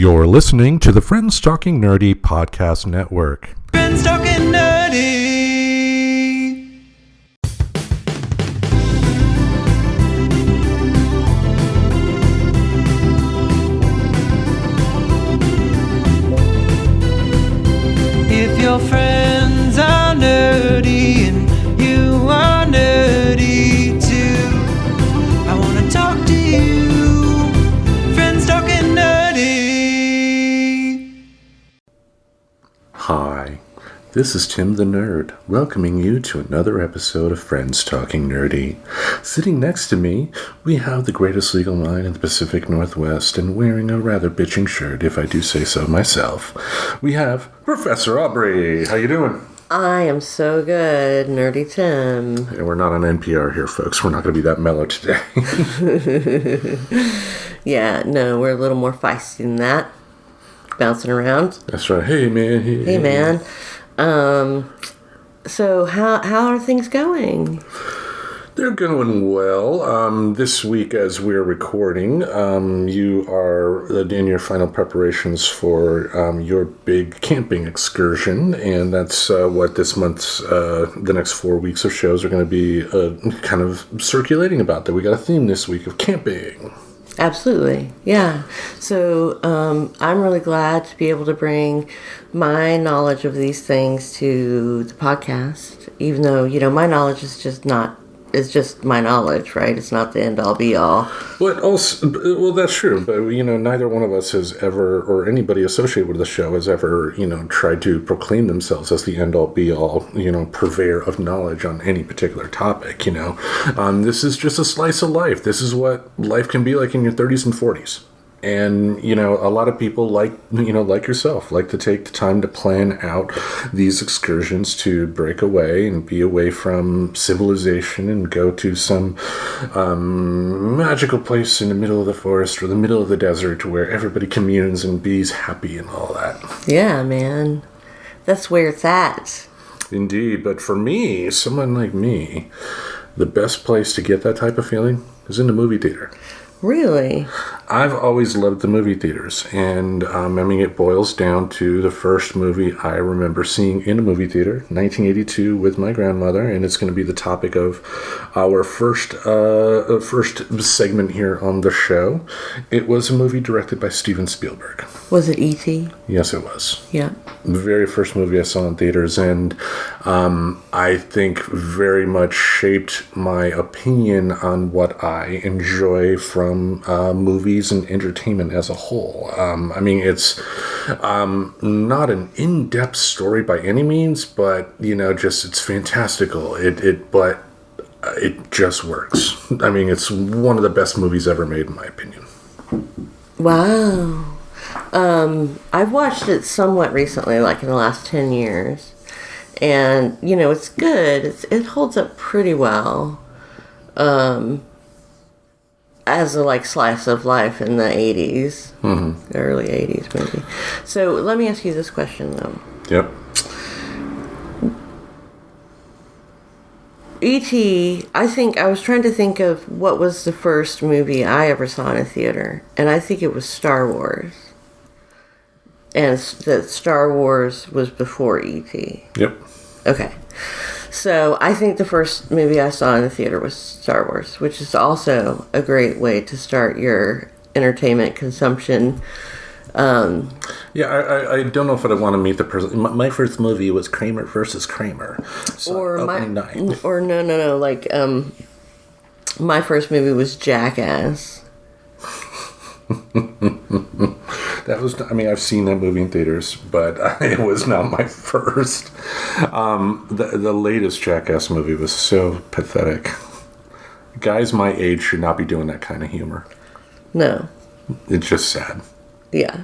You're listening to the Friends Talking Nerdy Podcast Network. Friends Talking Nerdy. If your friends are nerdy and you are nerdy too, I want to talk to you. Friends Talking Nerdy. Hi, this is Tim the Nerd, welcoming you to another episode of Friends Talking Nerdy. Sitting next to me, we have the greatest legal mind in the Pacific Northwest, and wearing a rather bitching shirt, if I do say so myself, we have Professor Aubrey. How you doing? I am so good, Nerdy Tim. And we're not on NPR here, folks. We're not going to be that mellow today. Yeah, no, we're a little more feisty than that. Bouncing around. That's right. Hey, man. Hey, man. So how are things going? They're going well. This week, as we're recording, you are in your final preparations for your big camping excursion, and that's what this month's, the next 4 weeks of shows are going to be kind of circulating about. That we got a theme this week of camping. Absolutely, yeah. So I'm really glad to be able to bring my knowledge of these things to the podcast, even though, my knowledge is just my knowledge, right? It's not the end-all, be-all. Well, that's true, but, neither one of us has ever, or anybody associated with the show has ever, tried to proclaim themselves as the end-all, be-all, purveyor of knowledge on any particular topic, This is just a slice of life. This is what life can be like in your 30s and 40s. And, a lot of people like yourself, like to take the time to plan out these excursions to break away and be away from civilization and go to some magical place in the middle of the forest or the middle of the desert where everybody communes and be's happy and all that. Yeah, man. That's where it's at. Indeed. But for me, someone like me, the best place to get that type of feeling is in the movie theater. Really? I've always loved the movie theaters, and it boils down to the first movie I remember seeing in a movie theater, 1982, with my grandmother, and it's going to be the topic of our first segment here on the show. It was a movie directed by Stephen Spielberg. Was it E.T.? Yes, it was. Yeah. The very first movie I saw in theaters, and I think very much shaped my opinion on what I enjoy from movies and entertainment as a whole. It's not an in-depth story by any means, but it's fantastical. But it just works. It's one of the best movies ever made, in my opinion. Wow. I've watched it somewhat recently, like in the last 10 years. And, it's good. It holds up pretty well. As a slice of life in the 80s. Mm-hmm. Early 80s, maybe. So let me ask you this question, though. Yep. E.T., I was trying to think of what was the first movie I ever saw in a theater, and I think it was Star Wars. And that Star Wars was before E.T. Yep. Okay. So I think the first movie I saw in the theater was Star Wars, which is also a great way to start your entertainment consumption. I don't know if I want to meet the person. My first movie was Kramer versus Kramer. So my first movie was Jackass. That was, I've seen that movie in theaters, but it was not my first. The latest Jackass movie was so pathetic. Guys my age should not be doing that kind of humor. No. It's just sad. Yeah.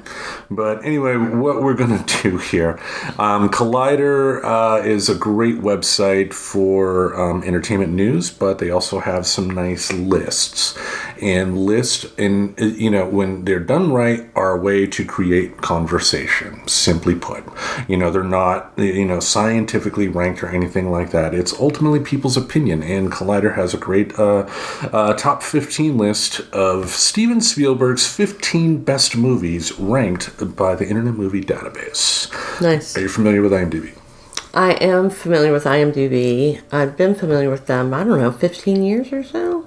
But anyway, what we're going to do here, Collider is a great website for entertainment news, but they also have some nice lists. And lists, when they're done right, are a way to create conversation, simply put. They're not, scientifically ranked or anything like that. It's ultimately people's opinion, and Collider has a great top 15 list of Steven Spielberg's 15 best movies movies ranked by the Internet Movie Database. Nice. Are you familiar with IMDb? I am familiar with IMDb. I've been familiar with them, I don't know, 15 years or so?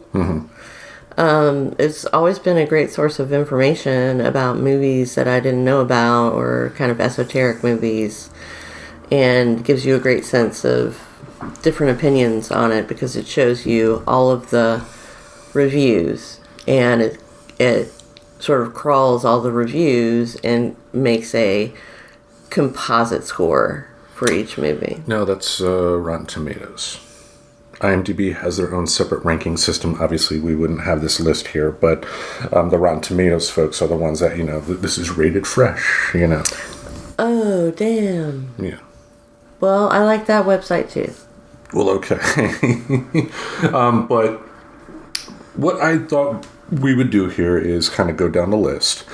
It's always been a great source of information about movies that I didn't know about, or kind of esoteric movies, and gives you a great sense of different opinions on it because it shows you all of the reviews, and it sort of crawls all the reviews and makes a composite score for each movie. No, that's Rotten Tomatoes. IMDb has their own separate ranking system. Obviously, we wouldn't have this list here, but the Rotten Tomatoes folks are the ones that, this is rated fresh, Oh, damn. Yeah. Well, I like that website too. Well, okay. But what I thought we would do here is kind of go down the list.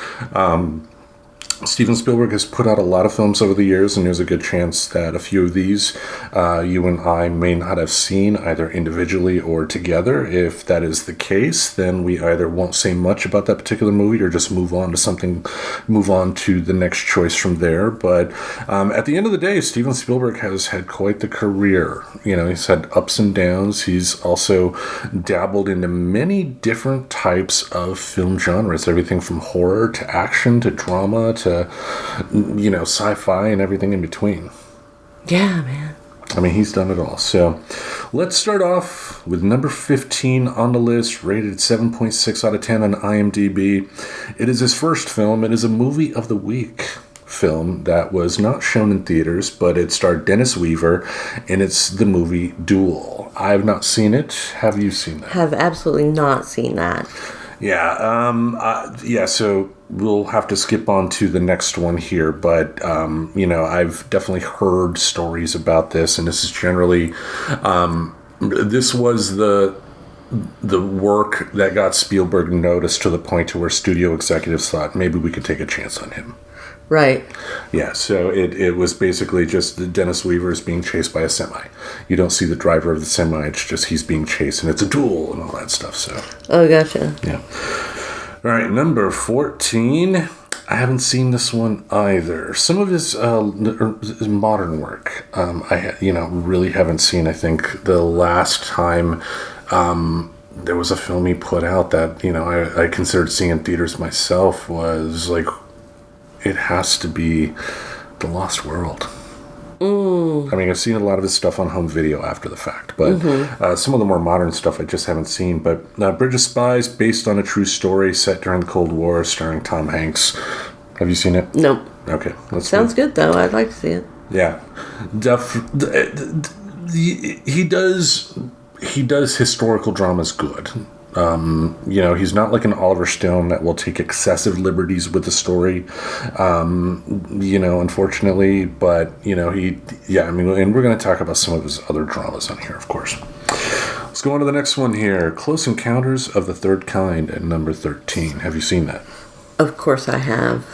Stephen Spielberg has put out a lot of films over the years, and there's a good chance that a few of these you and I may not have seen either individually or together. If that is the case, then we either won't say much about that particular movie or just move on to the next choice from there. But at the end of the day, Steven Spielberg has had quite the career. He's had ups and downs. He's also dabbled into many different types of film genres, everything from horror to action to drama to sci-fi and everything in between. Yeah, man. I mean, he's done it all. So let's start off with number 15 on the list, rated 7.6 out of 10 on IMDb. It is his first film. It is a movie of the week film that was not shown in theaters, but it starred Dennis Weaver, and it's the movie Duel. I have not seen it. Have you seen that? Have absolutely not seen that. Yeah, so we'll have to skip on to the next one here, but, I've definitely heard stories about this, and this is generally, this was the work that got Spielberg noticed to the point to where studio executives thought maybe we could take a chance on him. Right. Yeah, so it was basically just Dennis Weaver is being chased by a semi. You don't see the driver of the semi, it's just he's being chased, and it's a duel and all that stuff, so. Oh, gotcha. Yeah. All right, number 14. I haven't seen this one either. Some of his modern work, I really haven't seen. I think the last time there was a film he put out that, I considered seeing in theaters myself was like, it has to be The Lost World. I mean, I've seen a lot of his stuff on home video after the fact, but some of the more modern stuff I just haven't seen. But Bridge of Spies, based on a true story set during the Cold War, starring Tom Hanks. Have you seen it? Nope. Okay. Sounds good, though. I'd like to see it. Yeah. He does historical dramas good. He's not like an Oliver Stone that will take excessive liberties with the story, unfortunately, but, and we're going to talk about some of his other dramas on here, of course. Let's go on to the next one here. Close Encounters of the Third Kind at number 13. Have you seen that? Of course I have.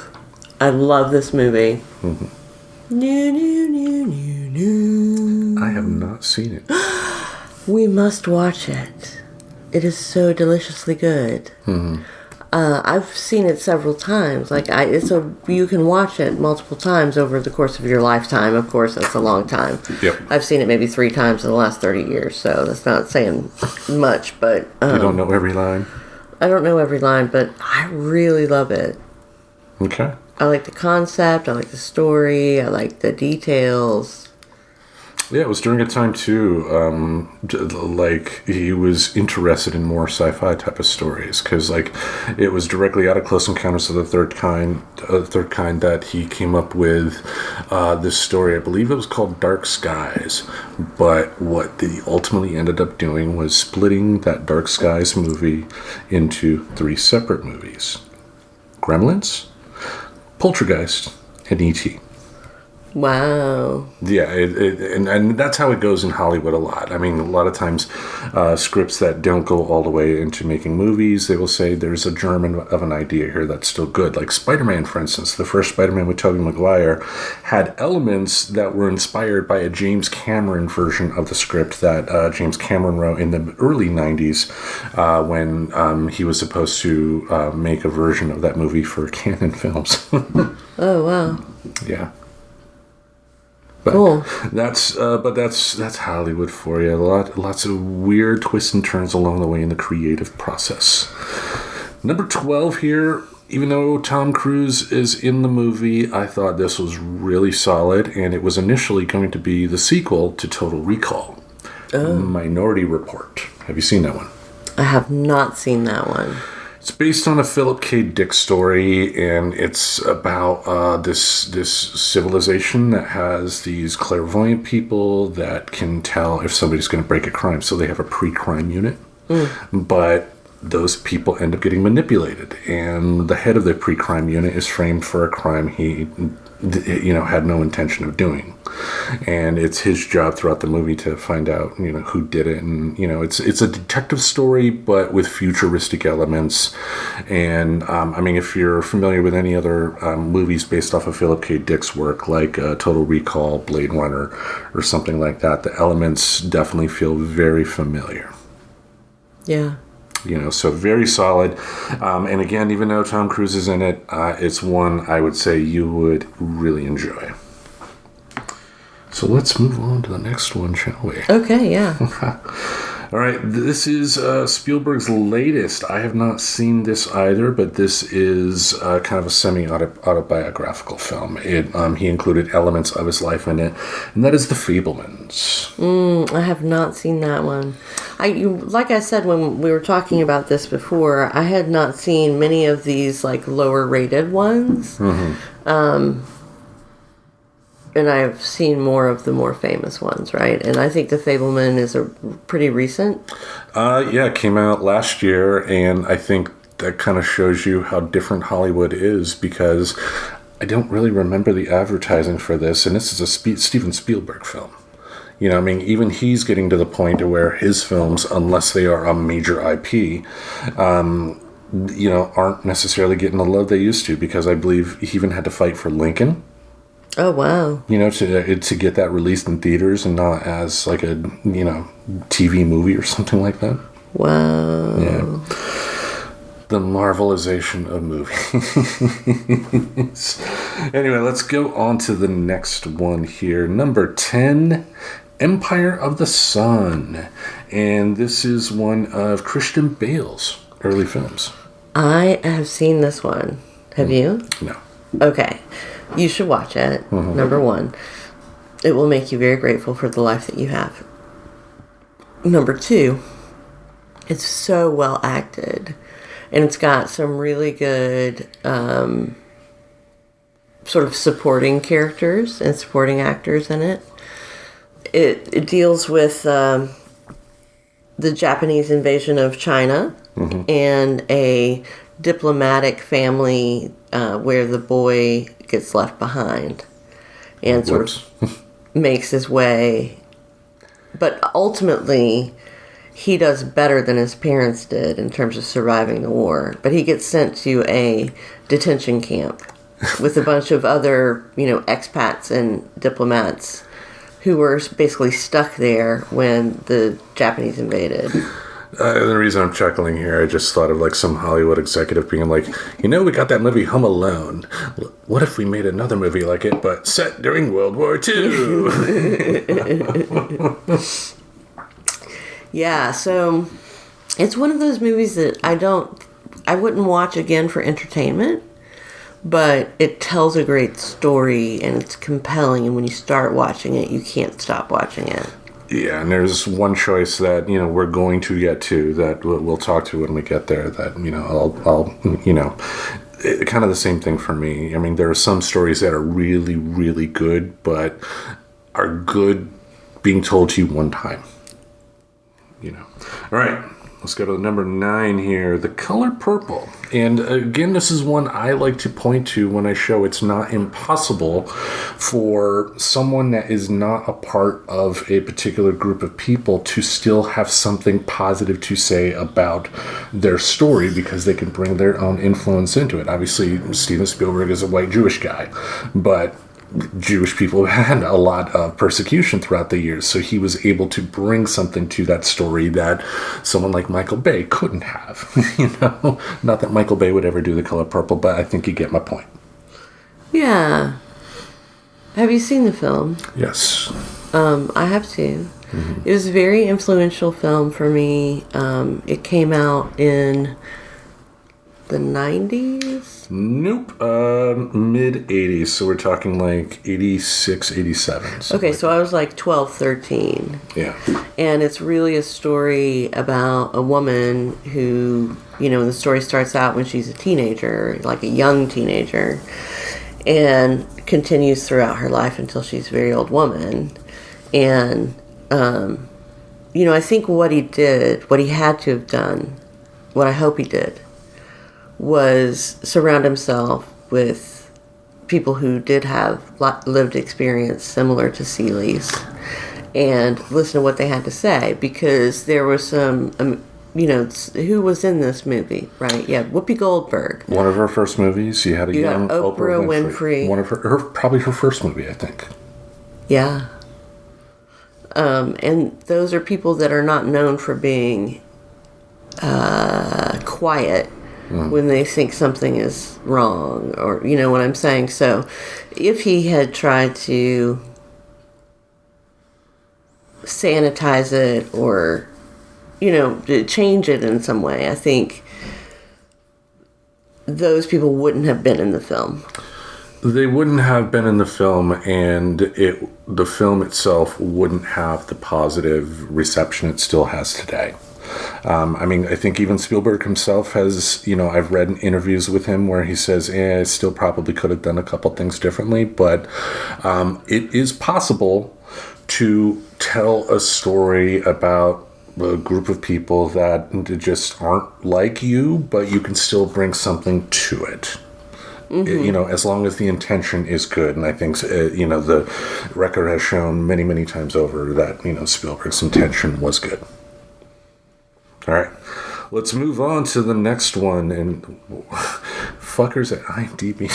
I love this movie. I have not seen it. We must watch it. It is so deliciously good. I've seen it several times. You can watch it multiple times over the course of your lifetime. Of course, that's a long time. Yep. I've seen it maybe 3 times in the last 30 years, so that's not saying much. But you don't know every line? I don't know every line, but I really love it. Okay. I like the concept. I like the story. I like the details. Yeah, it was during a time, too, he was interested in more sci-fi type of stories, because, it was directly out of Close Encounters of the Third Kind that he came up with this story. I believe it was called Dark Skies, but what they ultimately ended up doing was splitting that Dark Skies movie into 3 separate movies. Gremlins, Poltergeist, and E.T. Wow. Yeah, and that's how it goes in Hollywood a lot. I mean, a lot of times scripts that don't go all the way into making movies, they will say there's a germ of an idea here that's still good. Like Spider-Man, for instance. The first Spider-Man with Tobey Maguire had elements that were inspired by a James Cameron version of the script that James Cameron wrote in the early 90s when he was supposed to make a version of that movie for Canon Films. Oh, wow. Yeah. But cool. That's Hollywood for you. Lots of weird twists and turns along the way in the creative process. Number 12 here. Even though Tom Cruise is in the movie, I thought this was really solid, and it was initially going to be the sequel to Total Recall, Minority Report. Have you seen that one? I have not seen that one. It's based on a Philip K. Dick story, and it's about this civilization that has these clairvoyant people that can tell if somebody's going to break a crime. So they have a pre-crime unit, but those people end up getting manipulated, and the head of the pre-crime unit is framed for a crime he had no intention of doing, and it's his job throughout the movie to find out who did it. And it's a detective story but with futuristic elements. And I mean, if you're familiar with any other movies based off of Philip K. Dick's work, like Total Recall, Blade Runner, or something like that, the elements definitely feel very familiar. Yeah. So very solid. And again, even though Tom Cruise is in it, it's one I would say you would really enjoy. So let's move on to the next one, shall we? Okay, yeah. All right, this is Spielberg's latest. I have not seen this either, but this is kind of a semi-autobiographical film. He included elements of his life in it, and that is The Fabelmans. I have not seen that one. Like I said when we were talking about this before, I had not seen many of these like lower rated ones. Mm-hmm. And I've seen more of the more famous ones, right? And I think The Fabelman is a pretty recent. Yeah, it came out last year, and I think that kind of shows you how different Hollywood is, because I don't really remember the advertising for this, and this is a Steven Spielberg film. I mean, even he's getting to the point to where his films, unless they are a major IP, aren't necessarily getting the love they used to, because I believe he even had to fight for Lincoln. Oh, wow. To get that released in theaters and not as like a, TV movie or something like that. Wow. Yeah. The marvelization of movies. Anyway, let's go on to the next one here. Number 10, Empire of the Sun. And this is one of Christian Bale's early films. I have seen this one. Have you? No. Okay. You should watch it. Mm-hmm. Number 1. It will make you very grateful for the life that you have. Number 2, it's so well acted. And it's got some really good sort of supporting characters and supporting actors in it. It deals with the Japanese invasion of China, mm-hmm. and a diplomatic family where the boy gets left behind and sort of makes his way. But ultimately, he does better than his parents did in terms of surviving the war. But he gets sent to a detention camp with a bunch of other, expats and diplomats who were basically stuck there when the Japanese invaded. The reason I'm chuckling here, I just thought of like some Hollywood executive being like, we got that movie Home Alone. What if we made another movie like it, but set during World War II? Yeah, so it's one of those movies that I wouldn't watch again for entertainment, but it tells a great story and it's compelling, and when you start watching it, you can't stop watching it. Yeah, and there's one choice that, we're going to get to that we'll talk to when we get there that, I'll kind of the same thing for me. I mean, there are some stories that are really, really good, but are good being told to you one time. All right, Let's go to number 9 here. The Color Purple. And again, this is one I like to point to when I show it's not impossible for someone that is not a part of a particular group of people to still have something positive to say about their story because they can bring their own influence into it. Obviously, Stephen Spielberg is a white Jewish guy, but Jewish people had a lot of persecution throughout the years, so he was able to bring something to that story that someone like Michael Bay couldn't have. Not that Michael Bay would ever do The Color Purple, but I think you get my point. Yeah. Have you seen the film? Yes. I have too. Mm-hmm. It was a very influential film for me. It came out in the 90s? Nope. Mid-80s. So we're talking like 86, 87. Okay, so I was like 12, 13. Yeah. And it's really a story about a woman who, the story starts out when she's a teenager, like a young teenager, and continues throughout her life until she's a very old woman. And, I think what he did, what he had to have done, what I hope he did, was surround himself with people who did have lived experience similar to Seeley's and listen to what they had to say, because there was some, who was in this movie, right? Yeah, Whoopi Goldberg. One of her first movies. You had a young Oprah Winfrey. One of probably her first movie, I think. Yeah. And those are people that are not known for being quiet when they think something is wrong, or you know what I'm saying. So if he had tried to sanitize it or change it in some way, I think those people wouldn't have been in the film. They wouldn't have been in the film, and the film itself wouldn't have the positive reception it still has today. I think even Spielberg himself has, I've read interviews with him where he says, I still probably could have done a couple things differently, but it is possible to tell a story about a group of people that just aren't like you, but you can still bring something to it. Mm-hmm. As long as the intention is good. And I think, the record has shown many, many times over that, Spielberg's intention was good. All right, let's move on to the next one. And fuckers at IMDb.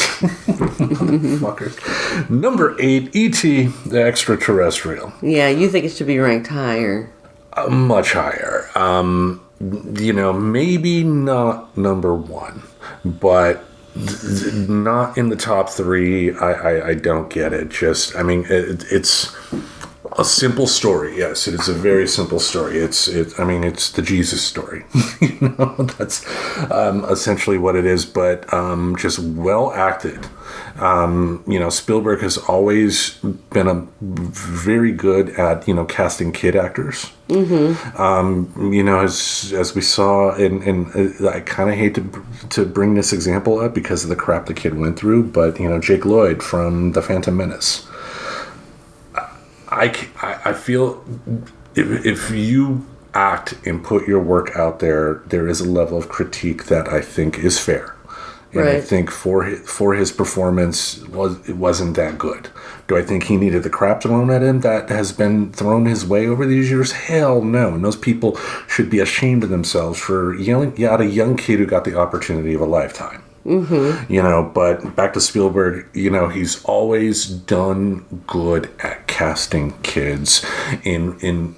Fuckers. Number 8, E.T., the Extra-Terrestrial. Yeah, you think it should be ranked higher. Much higher. Maybe not number 1, but not in the top 3. I don't get it. It's a simple story. Yes, it is a very simple story. It's the Jesus story. That's essentially what it is, but just well acted. Spielberg has always been very good at, casting kid actors. Mm-hmm. As we saw, and I kind of hate to bring this example up because of the crap the kid went through, but, Jake Lloyd from The Phantom Menace. I feel if you act and put your work out there, there is a level of critique that I think is fair. And right. I think for his performance, it wasn't that good. Do I think he needed the crap thrown at him that has been thrown his way over these years? Hell no. And those people should be ashamed of themselves for yelling at a young kid who got the opportunity of a lifetime. Mm-hmm. But back to Spielberg, he's always done good at casting kids and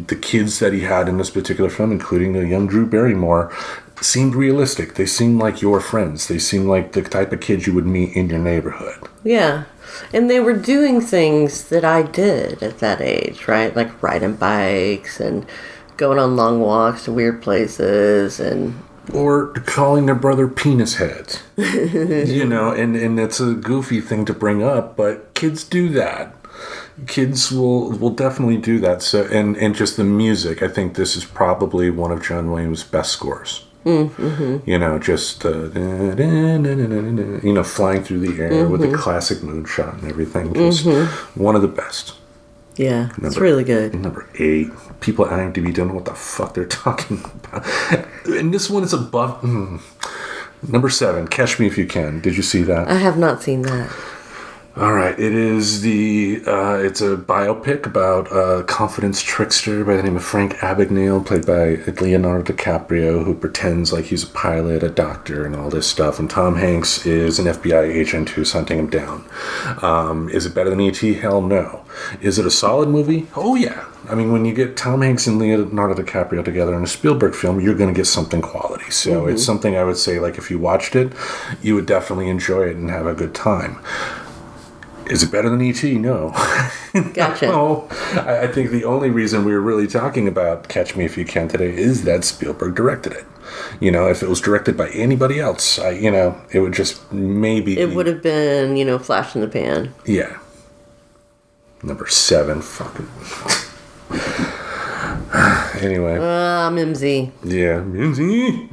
the kids that he had in this particular film, including the young Drew Barrymore, seemed realistic. They seemed like your friends. They seemed like the type of kids you would meet in your neighborhood. Yeah. And they were doing things that I did at that age, right? Like riding bikes and going on long walks to weird places and... Or calling their brother penis heads. And it's a goofy thing to bring up, but kids do that. Kids will definitely do that. So and just the music, I think this is probably one of John Williams' best scores. Mm-hmm. Just flying through the air with the classic moonshot and everything. Just one of the best. Yeah, it's really good. Number 8. People at IMDb don't know what the fuck they're talking about. And this one is above... Number 7, Catch Me If You Can. Did you see that? I have not seen that. All right. It is it's a biopic about a confidence trickster by the name of Frank Abagnale, played by Leonardo DiCaprio, who pretends like he's a pilot, a doctor, and all this stuff. And Tom Hanks is an FBI agent who's hunting him down. Is it better than E.T.? Hell no. Is it a solid movie? Oh, yeah. I mean, when you get Tom Hanks and Leonardo DiCaprio together in a Spielberg film, you're going to get something quality. So it's something I would say, like, if you watched it, you would definitely enjoy it and have a good time. Is it better than E.T.? No. Gotcha. No. I think the only reason we're really talking about Catch Me If You Can today is that Spielberg directed it. You know, if it was directed by anybody else, it would just maybe... It would have been, flash in the pan. Yeah. Number 7. Fucking... Anyway. Mimsy. Yeah, Mimsy.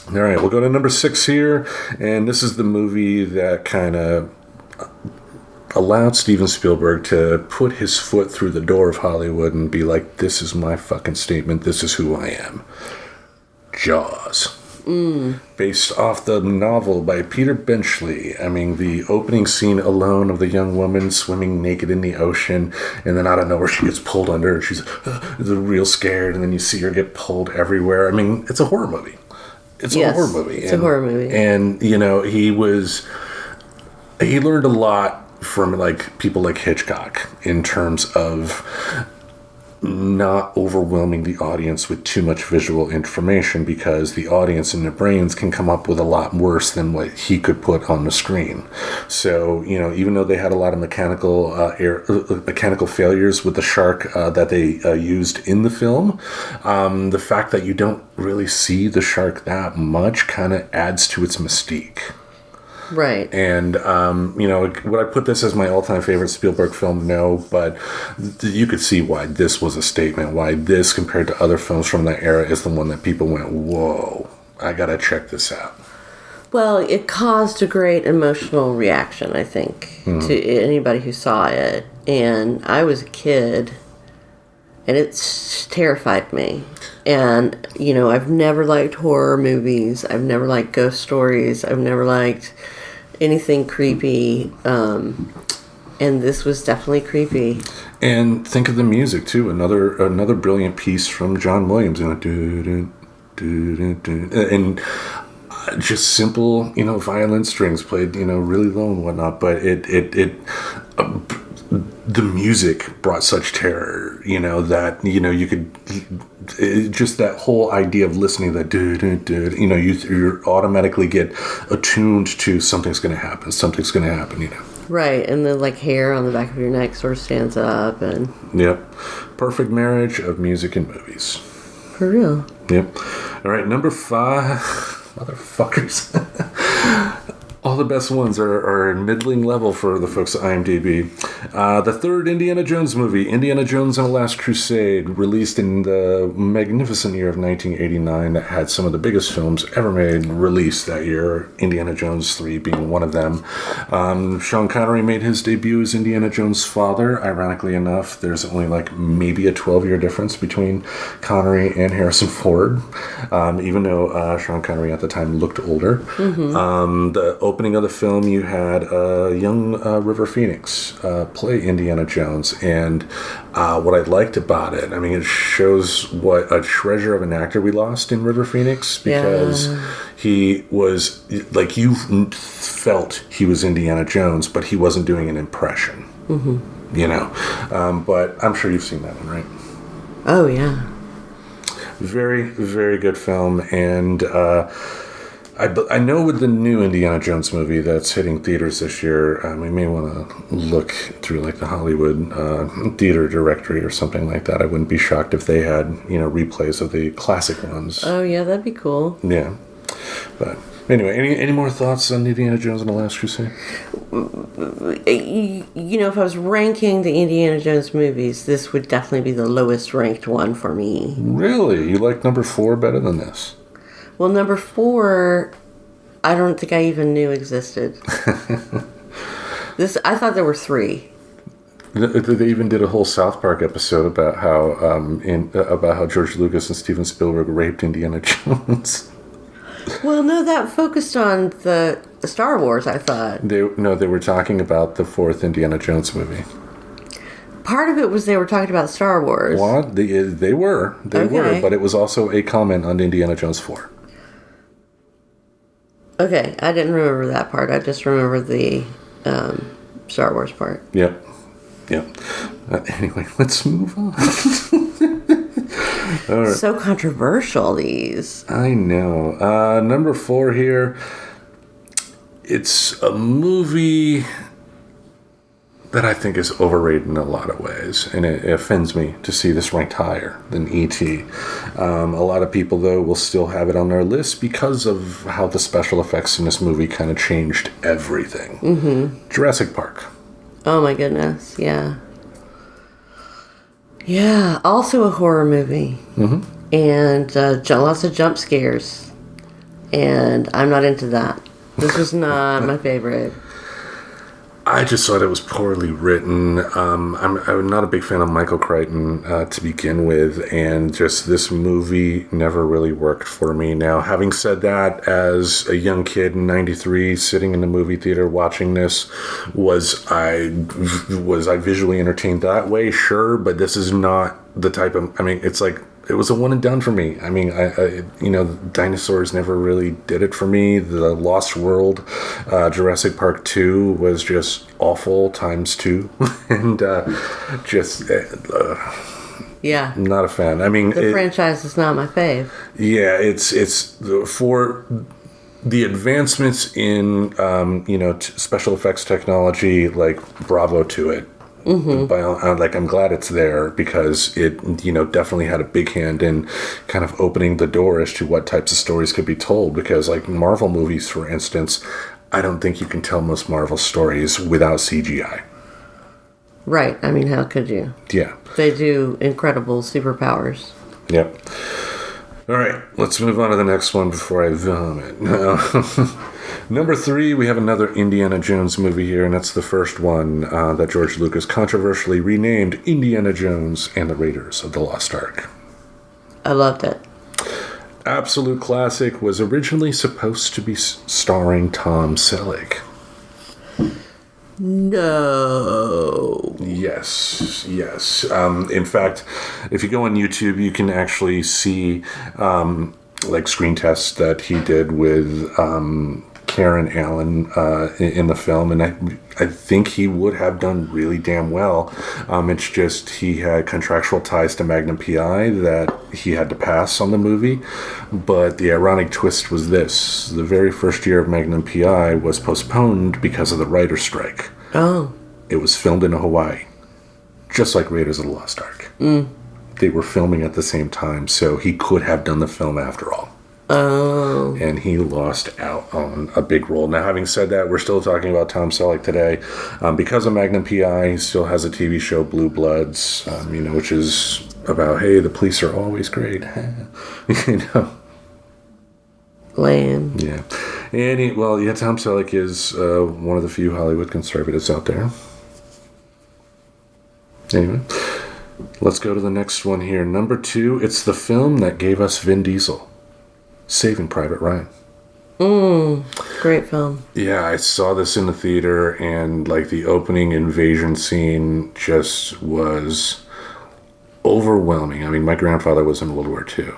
All right, we'll go to number 6 here. And this is the movie that kind of allowed Steven Spielberg to put his foot through the door of Hollywood and be like, this is my fucking statement. This is who I am. Jaws. Based off the novel by Peter Benchley. I mean, the opening scene alone of the young woman swimming naked in the ocean, and then out of nowhere she gets pulled under, and she's real scared, and then you see her get pulled everywhere. I mean, it's a horror movie. It's a horror movie. It's a horror movie. And, he learned a lot from people like Hitchcock in terms of not overwhelming the audience with too much visual information, because the audience in their brains can come up with a lot worse than what he could put on the screen. So, even though they had a lot of mechanical failures with the shark that they used in the film, the fact that you don't really see the shark that much kind of adds to its mystique. Right. And, would I put this as my all-time favorite Spielberg film? No, but you could see why this was a statement, why this, compared to other films from that era, is the one that people went, whoa, I gotta check this out. Well, it caused a great emotional reaction, I think, to anybody who saw it. And I was a kid, and it terrified me. And, I've never liked horror movies. I've never liked ghost stories. I've never liked anything creepy. And this was definitely creepy. And think of the music, too. Another brilliant piece from John Williams. And just simple, violin strings played, really low and whatnot. But the music brought such terror, that, you could, just that whole idea of listening to that, you automatically get attuned to something's going to happen. Right, and the hair on the back of your neck sort of stands up. And Yep. Perfect marriage of music and movies. For real. Yep. All right, number 5. Motherfuckers. All the best ones are in middling level for the folks at IMDb. The third Indiana Jones movie, Indiana Jones and the Last Crusade, released in the magnificent year of 1989, that had some of the biggest films ever made released that year, Indiana Jones 3 being one of them. Sean Connery made his debut as Indiana Jones' father. Ironically enough, there's only maybe a 12-year difference between Connery and Harrison Ford, even though Sean Connery at the time looked older. The opening of the film, you had young River Phoenix play Indiana Jones, and what I liked about it, it shows what a treasure of an actor we lost in River Phoenix, because he was, you felt he was Indiana Jones, but he wasn't doing an impression, but I'm sure you've seen that one, right? Oh, yeah. Very, very good film, and I know with the new Indiana Jones movie that's hitting theaters this year, we may want to look through the Hollywood theater directory or something like that. I wouldn't be shocked if they had, replays of the classic ones. Oh, yeah, that'd be cool. Yeah. But anyway, any more thoughts on Indiana Jones and the Last Crusade? If I was ranking the Indiana Jones movies, this would definitely be the lowest ranked one for me. Really? You like number 4 better than this? Well, number 4, I don't think I even knew existed. I thought there were 3. They even did a whole South Park episode about how George Lucas and Stephen Spielberg raped Indiana Jones. Well, no, that focused on the Star Wars, I thought. They were talking about the fourth Indiana Jones movie. Part of it was they were talking about Star Wars. What? They were, but it was also a comment on Indiana Jones 4. Okay, I didn't remember that part. I just remember the Star Wars part. Yep. Anyway, let's move on. All right. So controversial, these. I know. Number 4 here. It's a movie that I think is overrated in a lot of ways, and it offends me to see this ranked higher than E.T. A lot of people, though, will still have it on their list because of how the special effects in this movie kind of changed everything. Mm-hmm. Jurassic Park. Oh my goodness, yeah. Yeah, also a horror movie. Mm-hmm. And lots of jump scares. And I'm not into that. This was not my favorite. I just thought it was poorly written. I'm not a big fan of Michael Crichton to begin with, and just this movie never really worked for me. Now, having said that, as a young kid in '93, sitting in the movie theater watching this, was I visually entertained that way? Sure, but this is not the type of. I mean, it's like. It was a one and done for me. I mean, I dinosaurs never really did it for me. The Lost World, Jurassic Park 2 was just awful times 2. And yeah. Not a fan. I mean, the franchise is not my fave. Yeah, it's for the advancements in, special effects technology, like, bravo to it. Mm-hmm. I'm glad it's there because it, definitely had a big hand in kind of opening the door as to what types of stories could be told. Because, like, Marvel movies, for instance, I don't think you can tell most Marvel stories without CGI. Right. I mean, how could you? Yeah. They do incredible superpowers. Yep. All right, let's move on to the next one before I vomit. Number 3, we have another Indiana Jones movie here, and that's the first one that George Lucas controversially renamed Indiana Jones and the Raiders of the Lost Ark. I loved it. Absolute classic, was originally supposed to be starring Tom Selleck. No. Yes. In fact, if you go on YouTube, you can actually see screen tests that he did with Karen Allen in the film, and I think he would have done really damn well. It's just he had contractual ties to Magnum PI that he had to pass on the movie. But the ironic twist was this: the very first year of Magnum PI was postponed because of the writer's strike. Oh. It was filmed in Hawaii, just like Raiders of the Lost Ark. Mm. They were filming at the same time, so he could have done the film after all. Oh. And he lost out on a big role. Now, having said that, we're still talking about Tom Selleck today. Because of Magnum PI, he still has a TV show, Blue Bloods, which is about, hey, the police are always great. Lame. Yeah. And Tom Selleck is one of the few Hollywood conservatives out there. Anyway, let's go to the next one here. Number 2, it's the film that gave us Vin Diesel. Saving Private Ryan. Great film. Yeah, I saw this in the theater, and the opening invasion scene just was overwhelming. I mean, my grandfather was in World War II,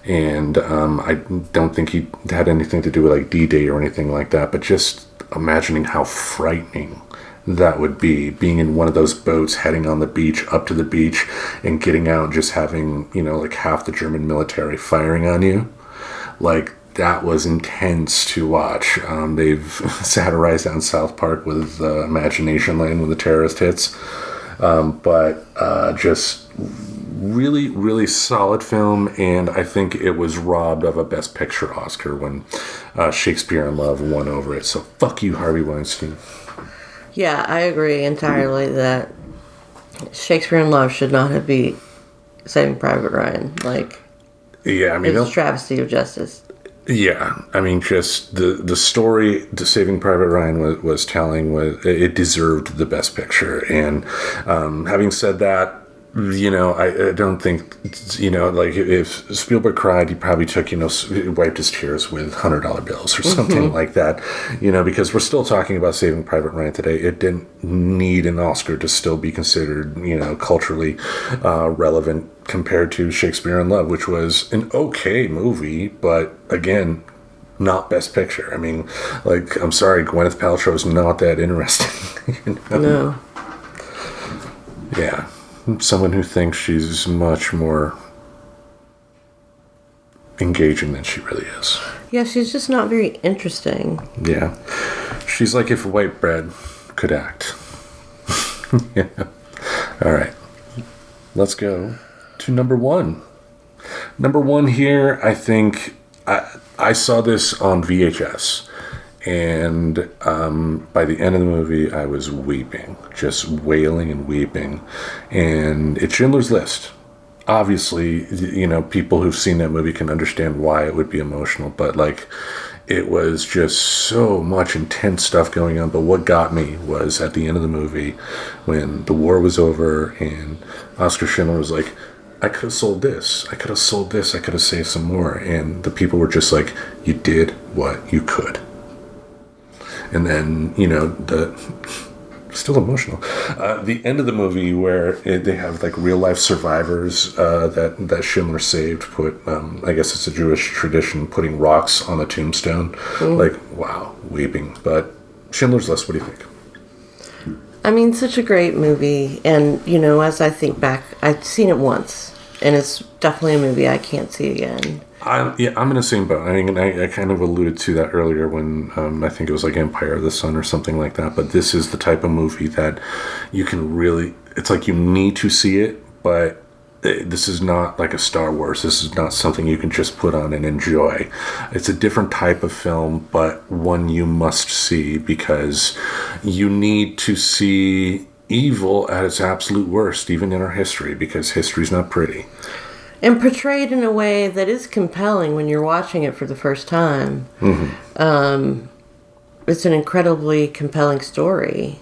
and I don't think he had anything to do with D-Day or anything like that, but just imagining how frightening that would be, being in one of those boats heading on the beach, up to the beach, and getting out and just having, half the German military firing on you. That was intense to watch. They've satirized on South Park with Imagination Land when the terrorist hits. But just really, really solid film, and I think it was robbed of a Best Picture Oscar when Shakespeare in Love won over it. So fuck you, Harvey Weinstein. Yeah, I agree entirely that Shakespeare in Love should not have been Saving Private Ryan. Yeah, I mean, it's a travesty of justice. Yeah, I mean, just the story the Saving Private Ryan was telling, it deserved the Best Picture. And having said that, I don't think, like if Spielberg cried, he probably took, wiped his tears with $100 bills or something like that, because we're still talking about Saving Private Ryan today. It didn't need an Oscar to still be considered, culturally relevant compared to Shakespeare in Love, which was an okay movie, but again, not Best Picture. I mean, like, I'm sorry, Gwyneth Paltrow is not that interesting. No. Yeah. Someone who thinks she's much more engaging than she really is. Yeah, she's just not very interesting. Yeah. She's like if white bread could act. Yeah. All right. Let's go to number one. Number one here, I think I saw this on VHS. And by the end of the movie, I was weeping, just wailing and weeping. And it's Schindler's List. Obviously, people who've seen that movie can understand why it would be emotional. But, like, it was just so much intense stuff going on. But what got me was at the end of the movie, when the war was over and Oscar Schindler was like, I could have sold this. I could have sold this. I could have saved some more. And the people were just like, you did what you could. And then, still emotional. The end of the movie where they have like real life survivors that Schindler saved put, I guess it's a Jewish tradition, putting rocks on a tombstone. Like, wow, weeping. But Schindler's List, what do you think? I mean, such a great movie. And, as I think back, I've seen it once. And it's definitely a movie I can't see again. I'm in the same boat. I mean, I kind of alluded to that earlier when I think it was like Empire of the Sun or something like that. But this is the type of movie that you can really, it's like you need to see it, but this is not like a Star Wars. This is not something you can just put on and enjoy. It's a different type of film, but one you must see because you need to see evil at its absolute worst, even in our history, because history's not pretty. And portrayed in a way that is compelling when you're watching it for the first time. Mm-hmm. It's an incredibly compelling story.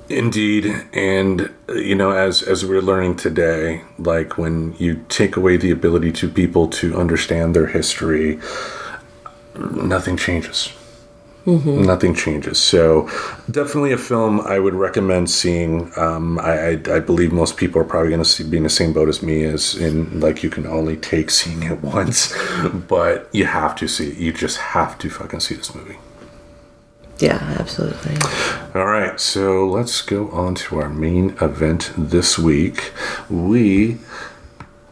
Indeed. And, as we're learning today, like when you take away the ability to people to understand their history, nothing changes. Mm-hmm. Nothing changes. So definitely a film I would recommend seeing. I believe most people are probably going to be in the same boat as me, as in like you can only take seeing it once, but you have to see it. You just have to fucking see this movie. Yeah, absolutely. All right, so let's go on to our main event this week.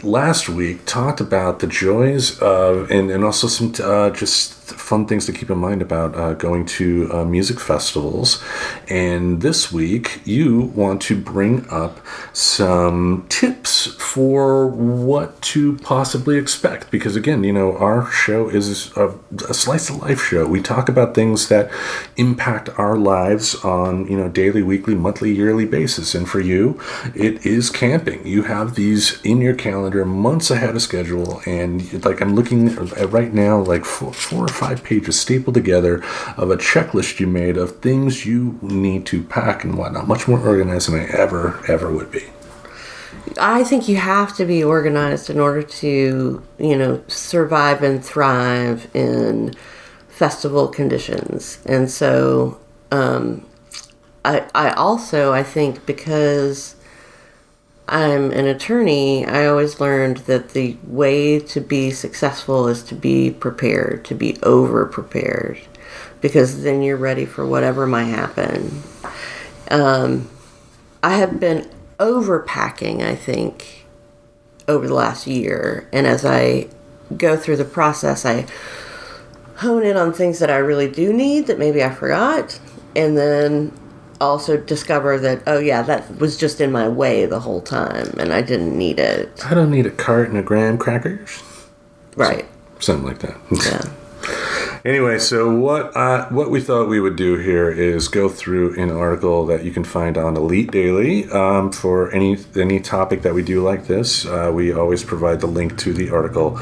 Last week talked about the joys of, and also some just fun things to keep in mind about going to music festivals. And this week you want to bring up some tips for what to possibly expect. Because again, our show is a slice of life show. We talk about things that impact our lives on, daily, weekly, monthly, yearly basis. And for you, it is camping. You have these in your calendar months ahead of schedule, and like I'm looking at right now, like 4 or 5 pages stapled together of a checklist you made of things you need to pack and whatnot. Much more organized than I ever would be. I think you have to be organized in order to, survive and thrive in festival conditions. And so I think because I'm an attorney, I always learned that the way to be successful is to be prepared, to be over-prepared, because then you're ready for whatever might happen. I have been overpacking, I think, over the last year, and as I go through the process, I hone in on things that I really do need that maybe I forgot, and then also discover that, oh yeah, that was just in my way the whole time and I didn't need it. I don't need a carton of graham crackers. Right. Something like that. Yeah. Anyway, so what we thought we would do here is go through an article that you can find on Elite Daily for any topic that we do like this. We always provide the link to the article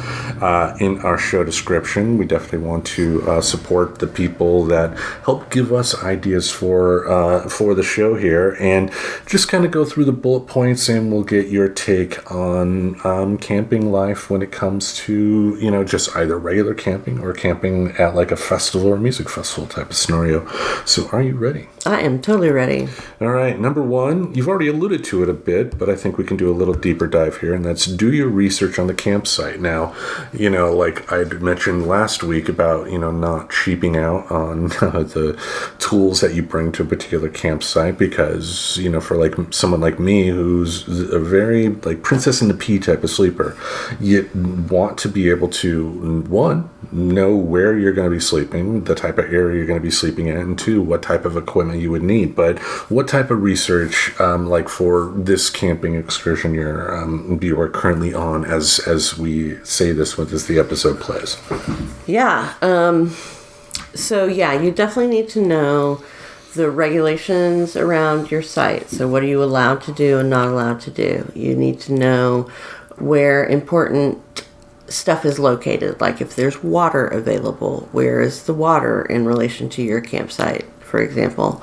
in our show description. We definitely want to support the people that help give us ideas for the show here, and just kind of go through the bullet points, and we'll get your take on camping life when it comes to just either regular camping or camping at like a festival or music festival type of scenario. So are you ready? I am totally ready. All right, number one, you've already alluded to it a bit, but I think we can do a little deeper dive here, and that's do your research on the campsite. Now, like I mentioned last week about, not cheaping out on the tools that you bring to a particular campsite, because, for like someone like me who's a very like Princess and the Pea type of sleeper, you want to be able to, one, know where you're going to be sleeping, the type of area you're going to be sleeping in, and two, what type of equipment you would need. But what type of research, like for this camping excursion you are currently on as we say this as the episode plays? Yeah. So you definitely need to know the regulations around your site. So what are you allowed to do and not allowed to do? You need to know where important stuff is located. Like if there's water available, where is the water in relation to your campsite, for example?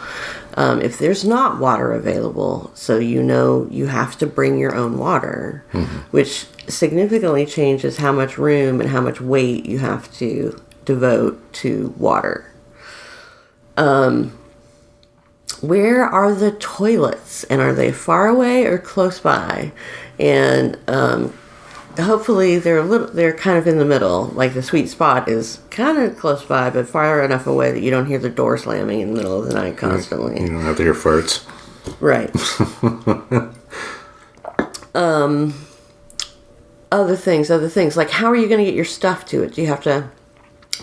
If there's not water available, so you have to bring your own water, which significantly changes how much room and how much weight you have to devote to water. Where are the toilets, and are they far away or close by? And hopefully they're kind of in the middle. Like the sweet spot is kind of close by, but far enough away that you don't hear the door slamming in the middle of the night constantly. You don't have to hear farts. Right. Other things like, how are you going to get your stuff to it? Do you have to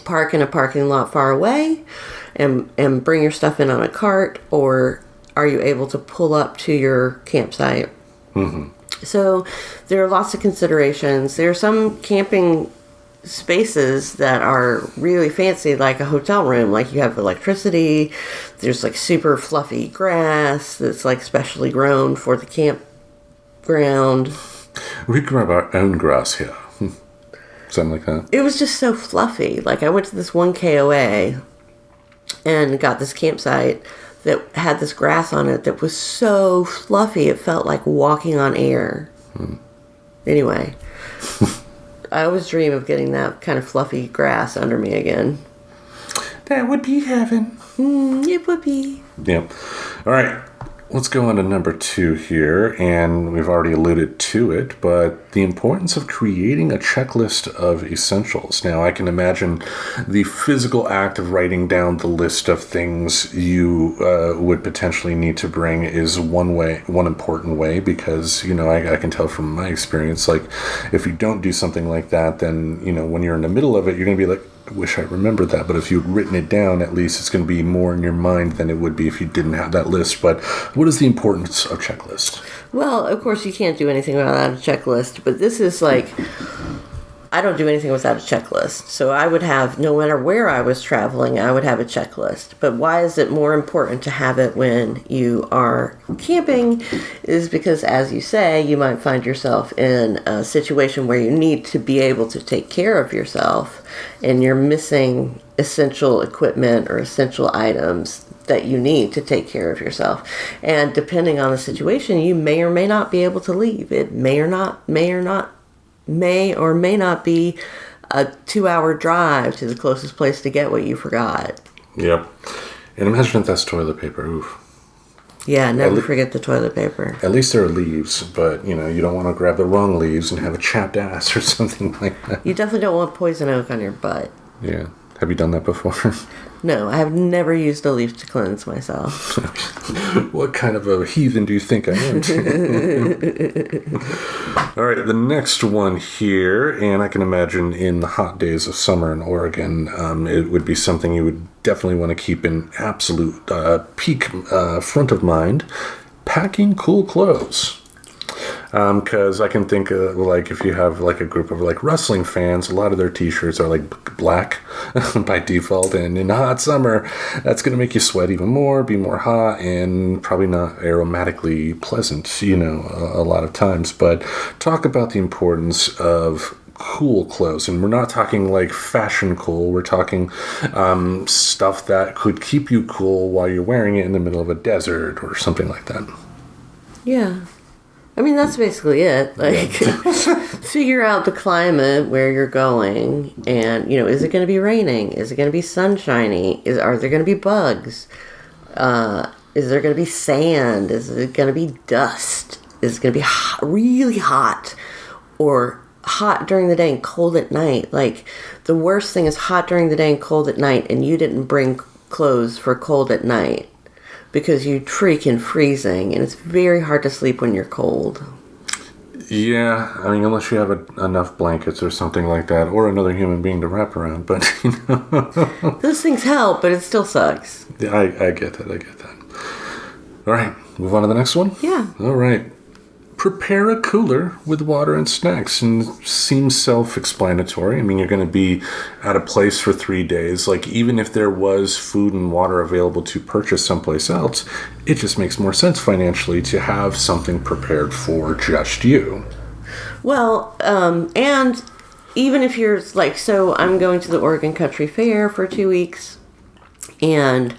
park in a parking lot far away and bring your stuff in on a cart, or are you able to pull up to your campsite? So there are lots of considerations. There are some camping spaces that are really fancy, like a hotel room. Like you have electricity. There's like super fluffy grass that's like specially grown for the campground. We grow our own grass here. Something like that. It was just so fluffy. Like I went to this one KOA and got this campsite that had this grass on it that was so fluffy it felt like walking on air. Anyway, I always dream of getting that kind of fluffy grass under me again. That would be heaven. It would be. Yep. All right. Let's go on to number 2 here, and we've already alluded to it, but the importance of creating a checklist of essentials. Now, I can imagine the physical act of writing down the list of things you would potentially need to bring is one important way, because, I can tell from my experience, like, if you don't do something like that, then, when you're in the middle of it, you're going to be like, I wish I remembered that. But if you'd written it down, at least it's going to be more in your mind than it would be if you didn't have that list. But what is the importance of checklists? Well, of course, you can't do anything without a checklist. But this is like, I don't do anything without a checklist. So I would have, no matter where I was traveling, I would have a checklist. But why is it more important to have it when you are camping? Is because, as you say, you might find yourself in a situation where you need to be able to take care of yourself, and you're missing essential equipment or essential items that you need to take care of yourself. And depending on the situation, you may or may not be able to leave. It may or may not be a 2-hour drive to the closest place to get what you forgot. Yep. And imagine if that's toilet paper. Oof. Yeah, never forget the toilet paper. At least there are leaves, but, you don't want to grab the wrong leaves and have a chapped ass or something like that. You definitely don't want poison oak on your butt. Yeah. Have you done that before? No, I have never used a leaf to cleanse myself. What kind of a heathen do you think I am? All right, the next one here, and I can imagine in the hot days of summer in Oregon, it would be something you would definitely want to keep in absolute peak front of mind: packing cool clothes. Because I can think of, like, if you have like a group of like wrestling fans, a lot of their t-shirts are like black by default, and in hot summer that's going to make you sweat even more, be more hot, and probably not aromatically pleasant, a lot of times. But talk about the importance of cool clothes, and we're not talking like fashion cool. We're talking stuff that could keep you cool while you're wearing it in the middle of a desert or something like that. Yeah. I mean, that's basically it. Like, figure out the climate where you're going, and, is it going to be raining? Is it going to be sunshiny? Are there going to be bugs? Is there going to be sand? Is it going to be dust? Is it going to be really hot? Or hot during the day and cold at night? Like, the worst thing is hot during the day and cold at night, and you didn't bring clothes for cold at night because you freaking freezing, and it's very hard to sleep when you're cold. Yeah, I mean, unless you have enough blankets or something like that, or another human being to wrap around, but Those things help, but it still sucks. Yeah, I get that. All right, move on to the next one? Yeah. All right. Prepare a cooler with water and snacks, and seems self-explanatory. I mean, you're going to be at a place for 3 days. Like, even if there was food and water available to purchase someplace else, it just makes more sense financially to have something prepared for just you. Well, and even if you're like, so I'm going to the Oregon Country Fair for 2 weeks, and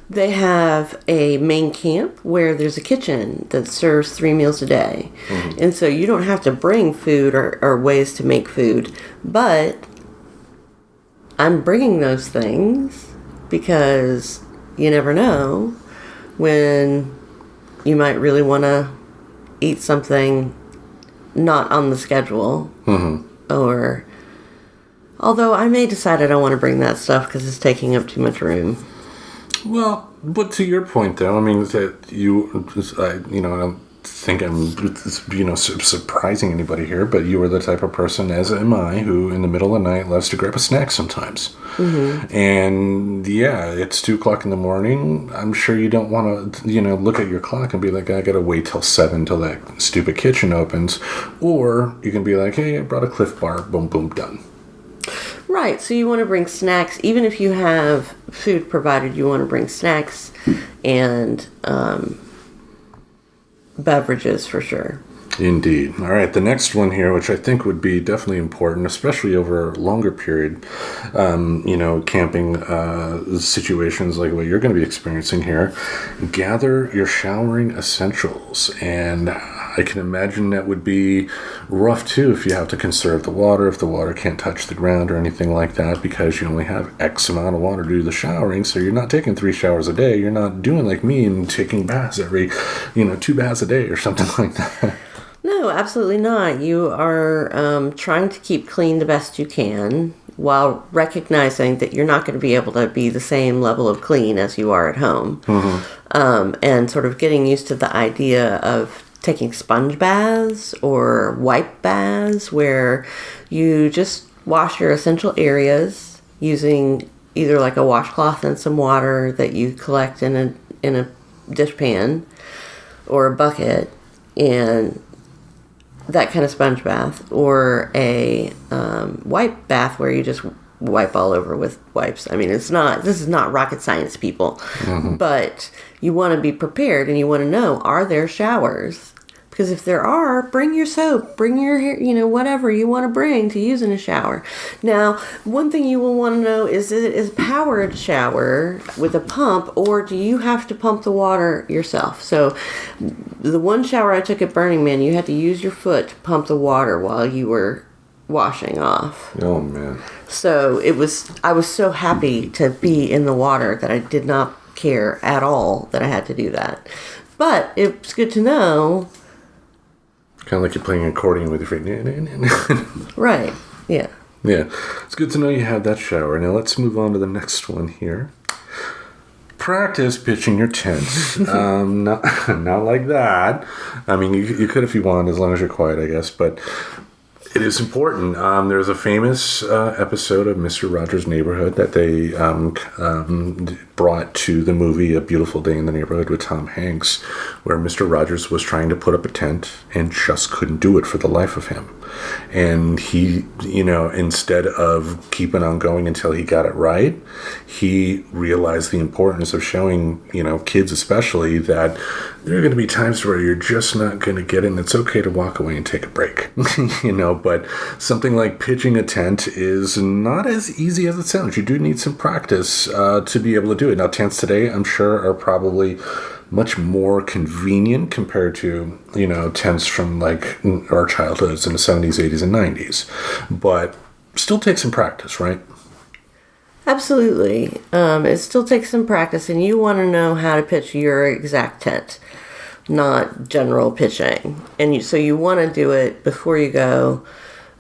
they have a main camp where there's a kitchen that serves 3 meals a day. Mm-hmm. And so you don't have to bring food or ways to make food. But I'm bringing those things because you never know when you might really want to eat something not on the schedule. Mm-hmm. Or, although I may decide I don't want to bring that stuff because it's taking up too much room. Well, but to your point, though, I mean, that I don't think I'm, surprising anybody here, but you are the type of person, as am I, who in the middle of the night loves to grab a snack sometimes. Mm-hmm. And yeah, it's 2:00 in the morning. I'm sure you don't want to, look at your clock and be like, I gotta wait till 7 till that stupid kitchen opens. Or you can be like, hey, I brought a Cliff Bar, boom, boom, done. Right, so you want to bring snacks. Even if you have food provided, you want to bring snacks and beverages for sure. Indeed. All right, the next one here, which I think would be definitely important, especially over a longer period, camping situations like what you're going to be experiencing here. Gather your showering essentials. And I can imagine that would be rough too if you have to conserve the water, if the water can't touch the ground or anything like that, because you only have X amount of water to do the showering. So you're not taking 3 showers a day. You're not doing like me and taking baths every, 2 baths a day or something like that. No, absolutely not. You are trying to keep clean the best you can while recognizing that you're not going to be able to be the same level of clean as you are at home. Mm-hmm. And sort of getting used to the idea of taking sponge baths or wipe baths where you just wash your essential areas using either like a washcloth and some water that you collect in a dishpan or a bucket, and that kind of sponge bath, or a wipe bath where you just wipe all over with wipes. I mean, this is not rocket science, people. Mm-hmm. But you want to be prepared, and you want to know, are there showers? Because if there are, bring your soap, bring your hair, whatever you want to bring to use in a shower. Now, one thing you will want to know is it is a powered shower with a pump, or do you have to pump the water yourself? So the one shower I took at Burning Man, you had to use your foot to pump the water while you were washing off. Oh, man. So I was so happy to be in the water that I did not care at all that I had to do that. But it's good to know. Kind of like you're playing an accordion with your feet. Right, yeah. Yeah, it's good to know you have that shower. Now let's move on to the next one here. Practice pitching your tent. Not like that. I mean, you could if you want, as long as you're quiet, I guess. But it is important. There's a famous episode of Mr. Rogers' Neighborhood that they brought to the movie A Beautiful Day in the Neighborhood with Tom Hanks, where Mr. Rogers was trying to put up a tent and just couldn't do it for the life of him. And he, instead of keeping on going until he got it right, he realized the importance of showing, kids especially, that there are going to be times where you're just not going to get it, and it's okay to walk away and take a break. But something like pitching a tent is not as easy as it sounds. You do need some practice to be able to do it. Now, tents today, I'm sure, are probably much more convenient compared to, tents from like our childhoods in the 70s, 80s, and 90s. But still takes some practice, right? Absolutely. It still takes some practice, and you want to know how to pitch your exact tent, not general pitching. And so you want to do it before you go,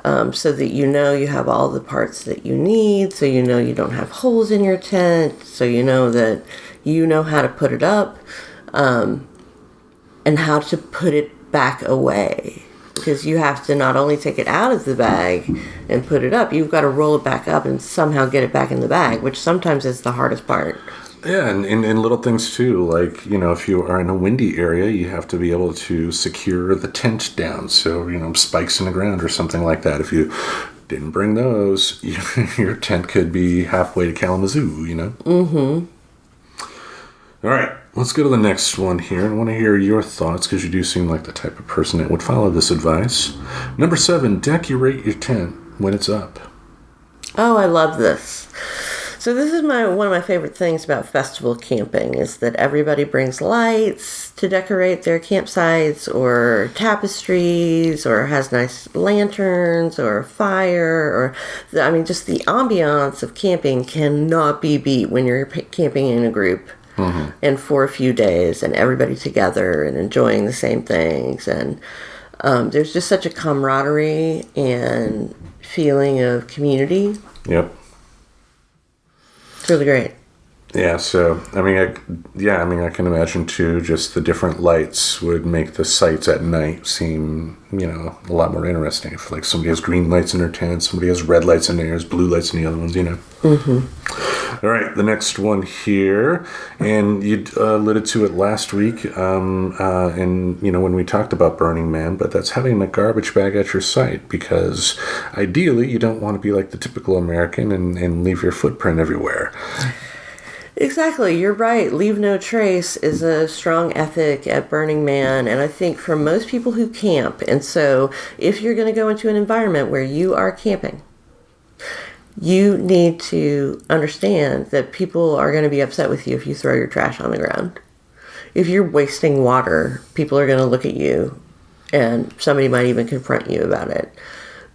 so that you have all the parts that you need, so you don't have holes in your tent, so that you know how to put it up, and how to put it back away. Because you have to not only take it out of the bag and put it up, you've got to roll it back up and somehow get it back in the bag, which sometimes is the hardest part. Yeah, and little things too, like, if you are in a windy area, you have to be able to secure the tent down. So, spikes in the ground or something like that. If you didn't bring those, your tent could be halfway to Kalamazoo, Mm-hmm. All right, let's go to the next one here. I want to hear your thoughts because you do seem like the type of person that would follow this advice. Number 7, decorate your tent when it's up. Oh, I love this. So this is one of my favorite things about festival camping is that everybody brings lights to decorate their campsites, or tapestries, or has nice lanterns, or a fire, or just the ambiance of camping cannot be beat when you're camping in a group. Mm-hmm. And for a few days, and everybody together and enjoying the same things, and there's just such a camaraderie and feeling of community. Yep, it's really great. Yeah, so I can imagine too. Just the different lights would make the sights at night seem, a lot more interesting. If like somebody has green lights in their tent, somebody has red lights in theirs, blue lights in the other ones, Mm-hmm. All right, the next one here, and you alluded to it last week, and when we talked about Burning Man, but that's having a garbage bag at your site, because ideally you don't want to be like the typical American and leave your footprint everywhere. Exactly, you're right. Leave no trace is a strong ethic at Burning Man, and I think for most people who camp, and so if you're going to go into an environment where you are camping, you need to understand that people are going to be upset with you if you throw your trash on the ground. If you're wasting water, people are going to look at you, and somebody might even confront you about it.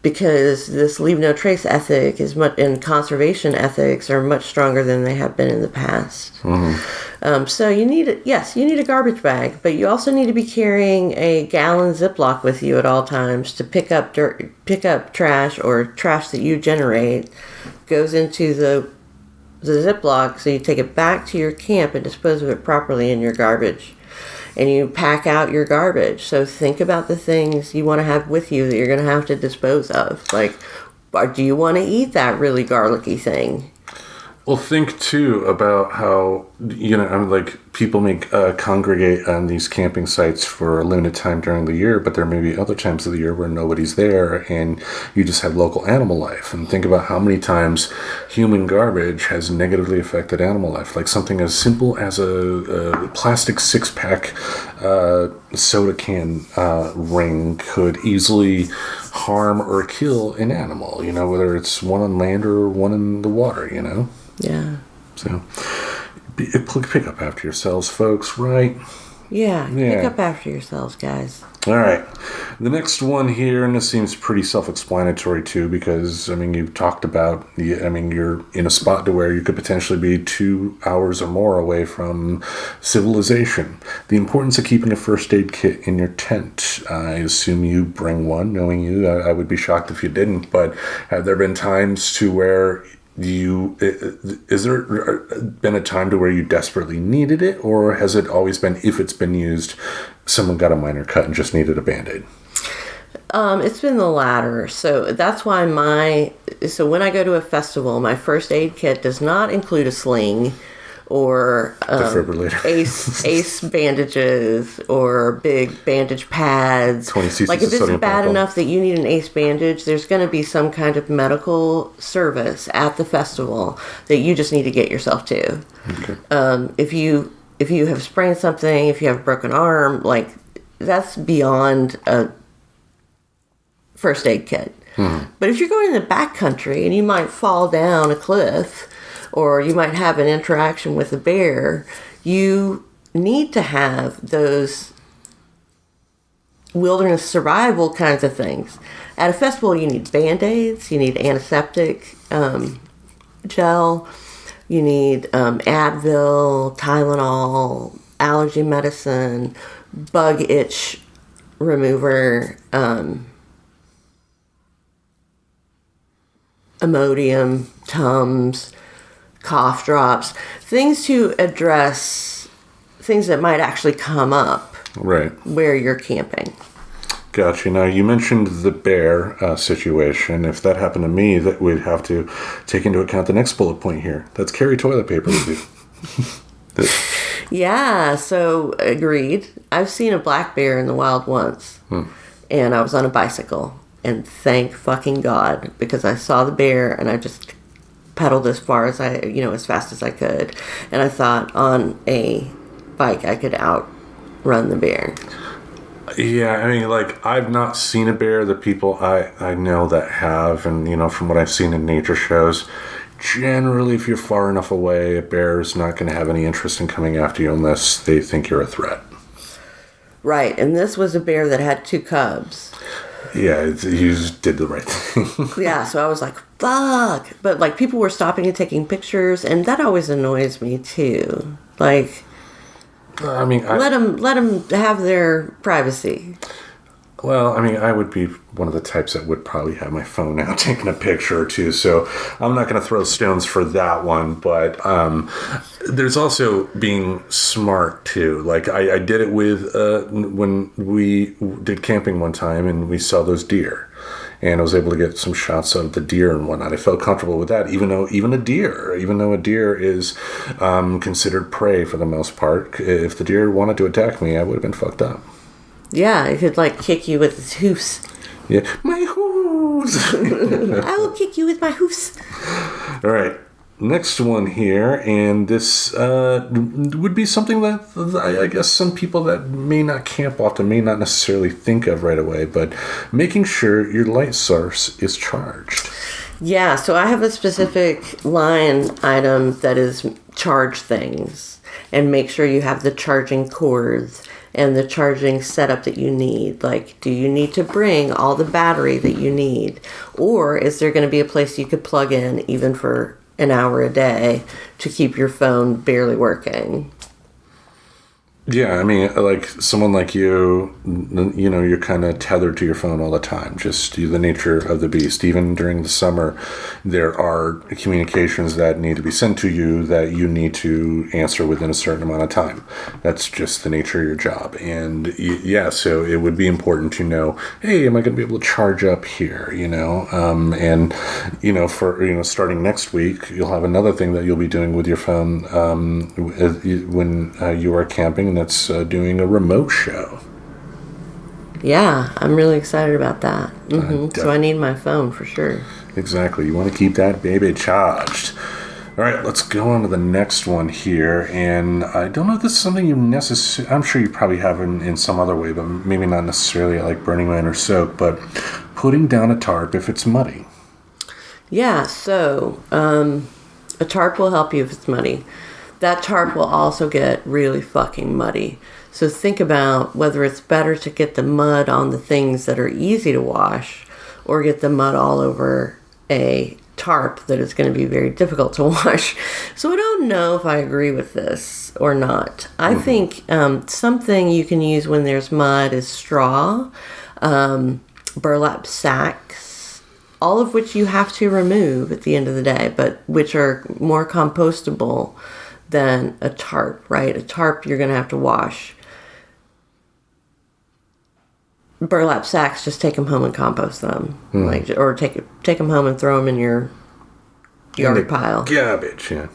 Because this leave no trace ethic and conservation ethics are much stronger than they have been in the past. Mm-hmm. So you need a garbage bag, but you also need to be carrying a gallon Ziploc with you at all times to pick up trash, or trash that you generate goes into the Ziploc, so you take it back to your camp and dispose of it properly in your garbage. And you pack out your garbage. So think about the things you want to have with you that you're going to have to dispose of. Like, do you want to eat that really garlicky thing? Well, think too about how, people may congregate on these camping sites for a limited time during the year, but there may be other times of the year where nobody's there and you just have local animal life. And think about how many times human garbage has negatively affected animal life. Like something as simple as a plastic 6-pack soda can ring could easly harm or kill an animal, whether it's one on land or one in the water, Yeah. So, pick up after yourselves, folks, right? Yeah, pick up after yourselves, guys. All right. The next one here, and this seems pretty self-explanatory too, because, you've talked about, you're in a spot to where you could potentially be 2 hours or more away from civilization. The importance of keeping a first aid kit in your tent. I assume you bring one, knowing you. I would be shocked if you didn't, but have there been times to where is there been a time to where you desperately needed it, or has it always been, if it's been used, someone got a minor cut and just needed a Band-Aid? It's been the latter. So that's why so when I go to a festival, my first aid kit does not include a sling or Defibrillator. ace bandages or big bandage pads. 20 cc's like if of it's sodium bad pentothal. enough that you need an ace bandage, there's going to be some kind of medical service at the festival that you just need to get yourself to. Okay. If you have sprained something, if you have a broken arm, like that's beyond a first aid kit. But if you're going in the backcountry and you might fall down a cliff or you might have an interaction with a bear, you need to have those wilderness survival kinds of things. At a festival, you need Band-Aids, you need antiseptic gel, you need Advil, Tylenol, allergy medicine, bug itch remover, Imodium, Tums, cough drops, things to address things that might actually come up Right. where you're camping. Gotcha. Now, you mentioned the bear situation. If that happened to me, that we'd have to take into account the next bullet point here. That's carry toilet paper with you. Yeah, so agreed. I've seen a black bear in the wild once, and I was on a bicycle, and thank fucking God, because I saw the bear and I just pedaled as far as as fast as I could, and I thought on a bike I could outrun the bear. Yeah, I mean, like, I've not seen a bear. The people I know that have, and, from what I've seen in nature shows, generally, if you're far enough away, a bear's not going to have any interest in coming after you unless they think you're a threat. Right, and this was a bear that had 2 cubs. Yeah, you just did the right thing. Yeah, so I was like, fuck. But, like, people were stopping and taking pictures, and that always annoys me, too. Like, I mean, let them have their privacy. Well, I mean, I would be one of the types that would probably have my phone out taking a picture or two, so I'm not going to throw stones for that one, but there's also being smart, too. Like, I did it with, when we did camping one time, and we saw those deer, and I was able to get some shots of the deer and whatnot. I felt comfortable with that, even though a deer is considered prey for the most part. If the deer wanted to attack me, I would have been fucked up. Yeah, it could, like, kick you with its hoofs. Yeah, my hooves! I will kick you with my hoofs. All right, next one here, and this would be something that I guess some people that may not camp often may not necessarily think of right away, but making sure your light source is charged. Yeah, so I have a specific line item that is charge things, and make sure you have the charging cords and the charging setup that you need. Like, do you need to bring all the battery that you need? Or is there going to be a place you could plug in even for an hour a day to keep your phone barely working? Yeah, I mean, like someone like you, you're kind of tethered to your phone all the time. Just the nature of the beast. Even during the summer, there are communications that need to be sent to you that you need to answer within a certain amount of time. That's just the nature of your job. And yeah, so it would be important to know, hey, am I going to be able to charge up here? And for starting next week, you'll have another thing that you'll be doing with your phone when you are camping. That's doing a remote show. Yeah, I'm really excited about that. So I need my phone for sure. Exactly. You want to keep that baby charged. All right, let's go on to the next one here. And I don't know if this is something you necessarily... I'm sure you probably have in some other way, but maybe not necessarily like Burning Man or Soak, but putting down a tarp if it's muddy. Yeah, so a tarp will help you if it's muddy. That tarp will also get really fucking muddy. So think about whether it's better to get the mud on the things that are easy to wash or get the mud all over a tarp that is going to be very difficult to wash. So I don't know if I agree with this or not. I think something you can use when there's mud is straw, burlap sacks, all of which you have to remove at the end of the day, but which are more compostable than a tarp, right? A tarp you're going to have to wash. Burlap sacks, just take them home and compost them, or take them home and throw them in your yard pile. Garbage, yeah.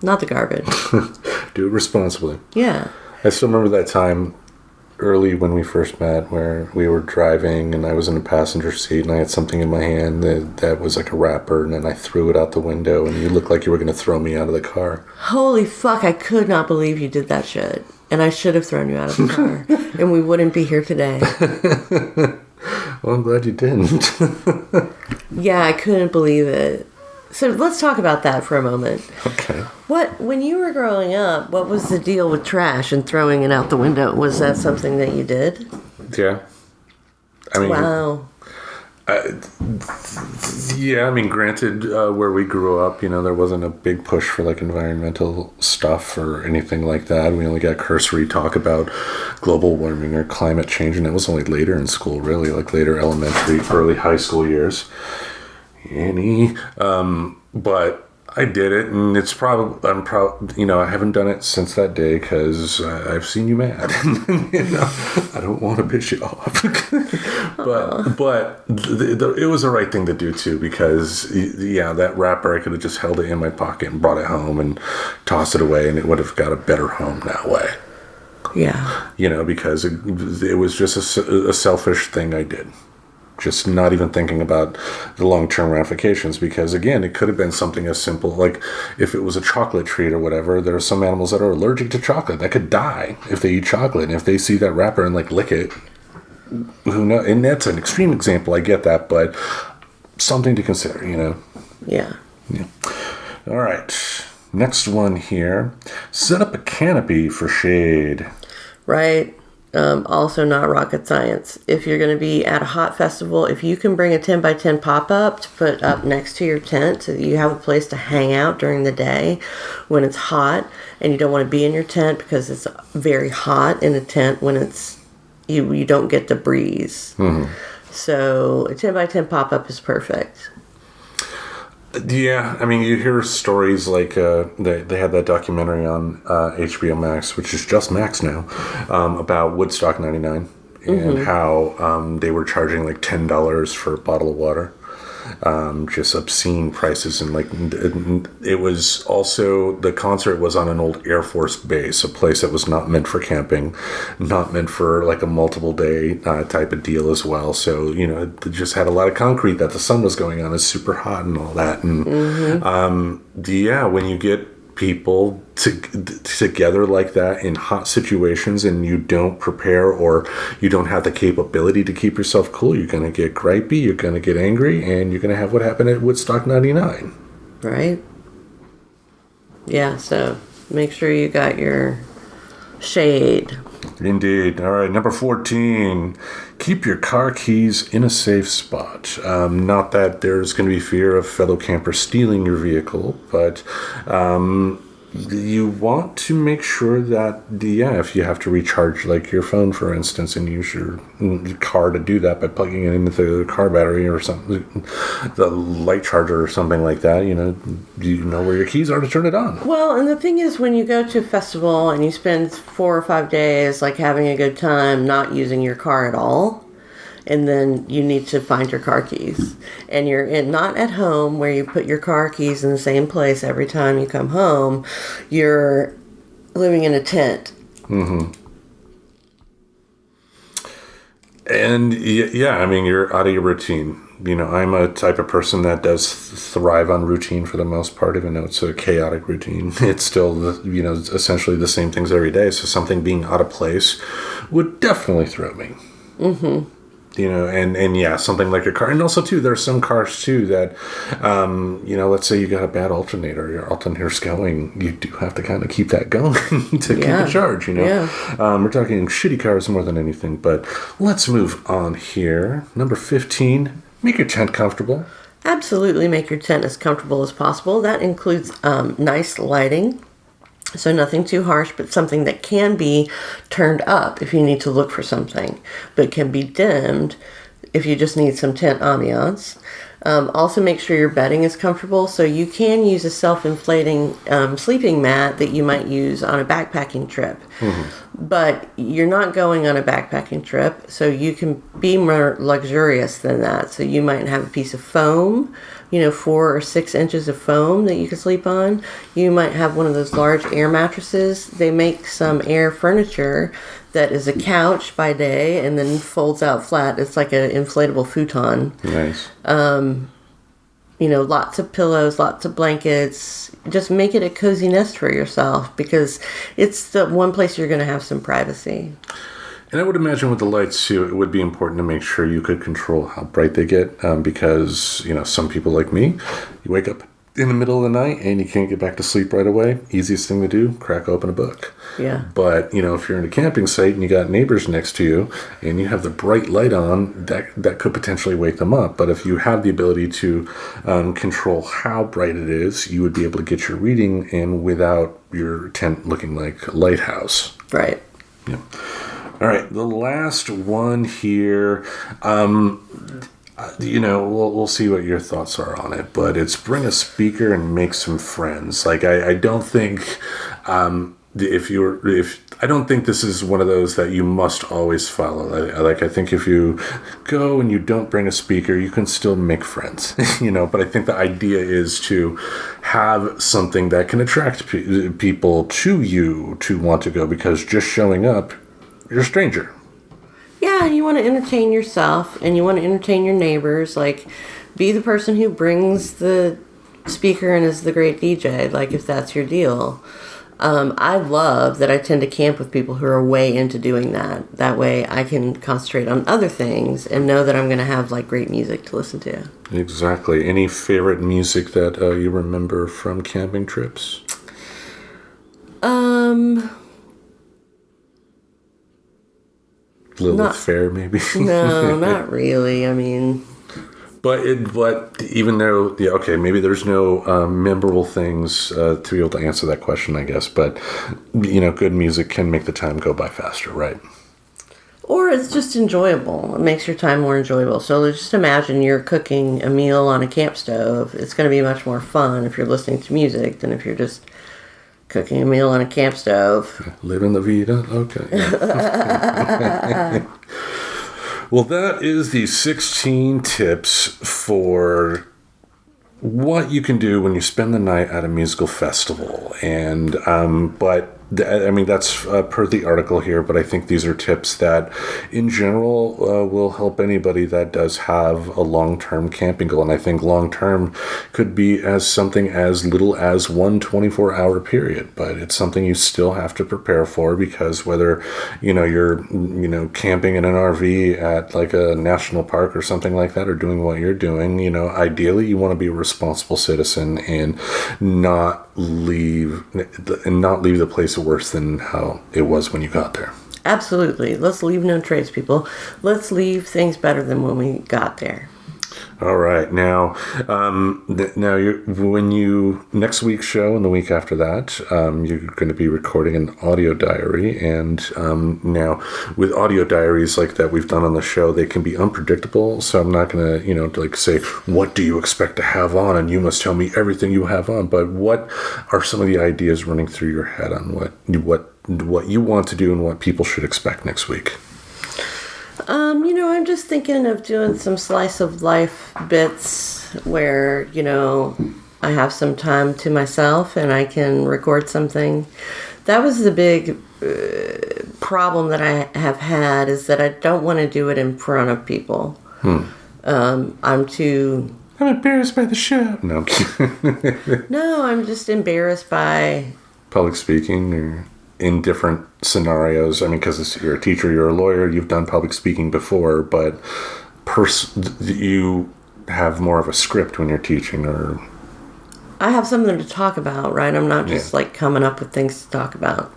not the garbage. Do it responsibly. Yeah. I still remember that time early when we first met where we were driving and I was in the passenger seat and I had something in my hand that was like a wrapper, and then I threw it out the window and you looked like you were going to throw me out of the car. Holy fuck, I could not believe you did that shit. And I should have thrown you out of the car. And we wouldn't be here today. Well, I'm glad you didn't. Yeah, I couldn't believe it. So let's talk about that for a moment. Okay. When you were growing up, what was the deal with trash and throwing it out the window? Was that something that you did? Yeah. I mean, wow. Yeah, I mean, granted, where we grew up, there wasn't a big push for like environmental stuff or anything like that. We only got cursory talk about global warming or climate change, and it was only later in school, really, like later elementary, early high school years. But I did it, and it's probably, I'm proud, I haven't done it since that day because I've seen you mad. I don't want to piss you off. but it was the right thing to do too, because that wrapper, I could have just held it in my pocket and brought it home and tossed it away, and it would have got a better home that way. Yeah. Because it was just a selfish thing I did. Just not even thinking about the long-term ramifications, because again, it could have been something as simple like if it was a chocolate treat or whatever. There are some animals that are allergic to chocolate that could die if they eat chocolate, and if they see that wrapper and like lick it, who knows? And that's an extreme example, I get that, but something to consider. Yeah. All right, next one here. Set up a canopy for shade. Right. Also not rocket science. If you're going to be at a hot festival, if you can bring a 10 by 10 pop-up to put up next to your tent so that you have a place to hang out during the day when it's hot, and you don't want to be in your tent because it's very hot in a tent when it's you don't get the breeze. Mm-hmm. So a 10 by 10 pop-up is perfect. Yeah, I mean, you hear stories like they had that documentary on HBO Max, which is just Max now, about Woodstock 99 and how they were charging like $10 for a bottle of water. Just obscene prices, and like it was also, the concert was on an old Air Force base, a place that was not meant for camping, not meant for like a multiple day type of deal as well. So it just had a lot of concrete that the sun was going on, it's super hot and all that, and when you get people together like that in hot situations and you don't prepare or you don't have the capability to keep yourself cool, you're going to get gripey, you're going to get angry, and you're going to have what happened at Woodstock 99. Right? Yeah, so make sure you got your shade. Indeed. All right, number 14. Keep your car keys in a safe spot. Not that there's going to be fear of fellow campers stealing your vehicle, but you want to make sure that, if you have to recharge like your phone, for instance, and use your car to do that by plugging it into the car battery or something, the light charger or something like that, you know where your keys are to turn it on. Well, and the thing is, when you go to a festival and you spend 4 or 5 days like having a good time not using your car at all, and then you need to find your car keys, and you're not at home where you put your car keys in the same place every time you come home, you're living in a tent. Mm-hmm. And I mean, you're out of your routine. I'm a type of person that does thrive on routine for the most part, even though it's a chaotic routine. It's still, essentially the same things every day. So something being out of place would definitely throw me. Mm-hmm. Something like your car. And also, too, there are some cars, too, that, let's say you got a bad alternator, your alternator's going, you do have to kind of keep that going to keep it charged, Yeah. We're talking shitty cars more than anything, but let's move on here. Number 15, make your tent comfortable. Absolutely make your tent as comfortable as possible. That includes nice lighting. So nothing too harsh, but something that can be turned up if you need to look for something, but can be dimmed if you just need some tent ambiance. Also make sure your bedding is comfortable. So you can use a self-inflating sleeping mat that you might use on a backpacking trip. Mm-hmm. But you're not going on a backpacking trip, so you can be more luxurious than that. So you might have a piece of foam 4 or 6 inches of foam that you can sleep on. You might have one of those large air mattresses. They make some air furniture that is a couch by day and then folds out flat. It's like an inflatable futon. Nice. Lots of pillows, lots of blankets. Just make it a cozy nest for yourself, because it's the one place you're going to have some privacy. And I would imagine with the lights, too, it would be important to make sure you could control how bright they get, because, some people like me, you wake up in the middle of the night and you can't get back to sleep right away. Easiest thing to do, crack open a book. Yeah. But, if you're in a camping site and you got neighbors next to you and you have the bright light on, that could potentially wake them up. But if you have the ability to control how bright it is, you would be able to get your reading in without your tent looking like a lighthouse. Right. Yeah. All right, the last one here, we'll see what your thoughts are on it, but it's bring a speaker and make some friends. Like, I don't think, I don't think this is one of those that you must always follow. I think if you go and you don't bring a speaker, you can still make friends, but I think the idea is to have something that can attract people to you to want to go, because just showing up, you're a stranger. Yeah, you want to entertain yourself and you want to entertain your neighbors. Like, be the person who brings the speaker and is the great DJ, like, if that's your deal. I love that I tend to camp with people who are way into doing that. That way I can concentrate on other things and know that I'm going to have, like, great music to listen to. Exactly. Any favorite music that you remember from camping trips? Lilith Fair, maybe? No, not really. I mean... But even though, maybe there's no memorable things to be able to answer that question, I guess. But, good music can make the time go by faster, right? Or it's just enjoyable. It makes your time more enjoyable. So just imagine you're cooking a meal on a camp stove. It's going to be much more fun if you're listening to music than if you're just cooking a meal on a camp stove. Living la vida? Okay. Well, that is the 16 tips for what you can do when you spend the night at a musical festival. And, that's per the article here, but I think these are tips that, in general, will help anybody that does have a long-term camping goal. And I think long-term could be as something as little as 1 24-hour period, but it's something you still have to prepare for, because whether, you're, camping in an RV at like a national park or something like that, or doing what you're doing, ideally you want to be a responsible citizen and not leave the place worse than how it was when you got there. Absolutely. Let's leave no trace, people. Let's leave things better than when we got there. All right. Now, next week's show and the week after that, you're going to be recording an audio diary. And now, with audio diaries like that we've done on the show, they can be unpredictable. So I'm not going to, say, what do you expect to have on? And you must tell me everything you have on. But what are some of the ideas running through your head on what you want to do and what people should expect next week? I'm just thinking of doing some slice of life bits where, I have some time to myself and I can record something. That was the big problem that I have had, is that I don't want to do it in front of people. I'm embarrassed by the show. No. No, I'm just embarrassed by public speaking or in different scenarios. I mean, because you're a teacher, you're a lawyer, you've done public speaking before, but you have more of a script when you're teaching, or... I have something to talk about, right? I'm not just coming up with things to talk about.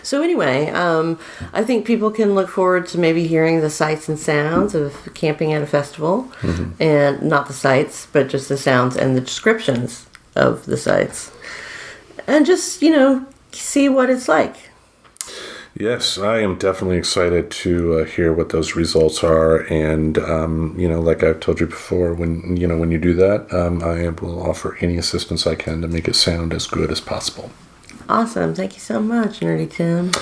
So anyway, I think people can look forward to maybe hearing the sights and sounds of camping at a festival, and not the sights, but just the sounds and the descriptions of the sights. And just, see what it's like. Yes, I am definitely excited to hear what those results are. And, like I've told you before, when you do that, I will offer any assistance I can to make it sound as good as possible. Awesome. Thank you so much, Nerdy Tim.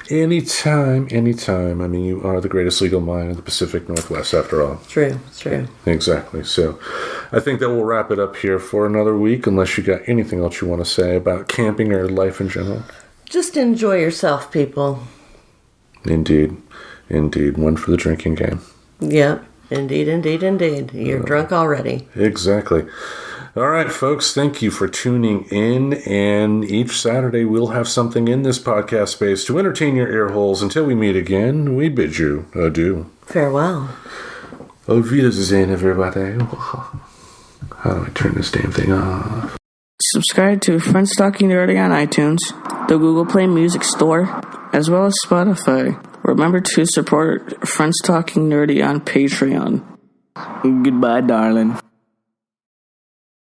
Anytime. I mean, you are the greatest legal mind in the Pacific Northwest, after all. True. Exactly. So I think that we'll wrap it up here for another week, unless you got anything else you want to say about camping or life in general. Just enjoy yourself, people. Indeed. One for the drinking game. Yep. Indeed. You're drunk already. Exactly. All right, folks, thank you for tuning in. And each Saturday we'll have something in this podcast space to entertain your ear holes. Until we meet again, we bid you adieu. Farewell. Auf Wiedersehen, everybody. How do I turn this damn thing off? Subscribe to Friends Talking Nerdy on iTunes, the Google Play Music Store, as well as Spotify. Remember to support Friends Talking Nerdy on Patreon. Goodbye, darling.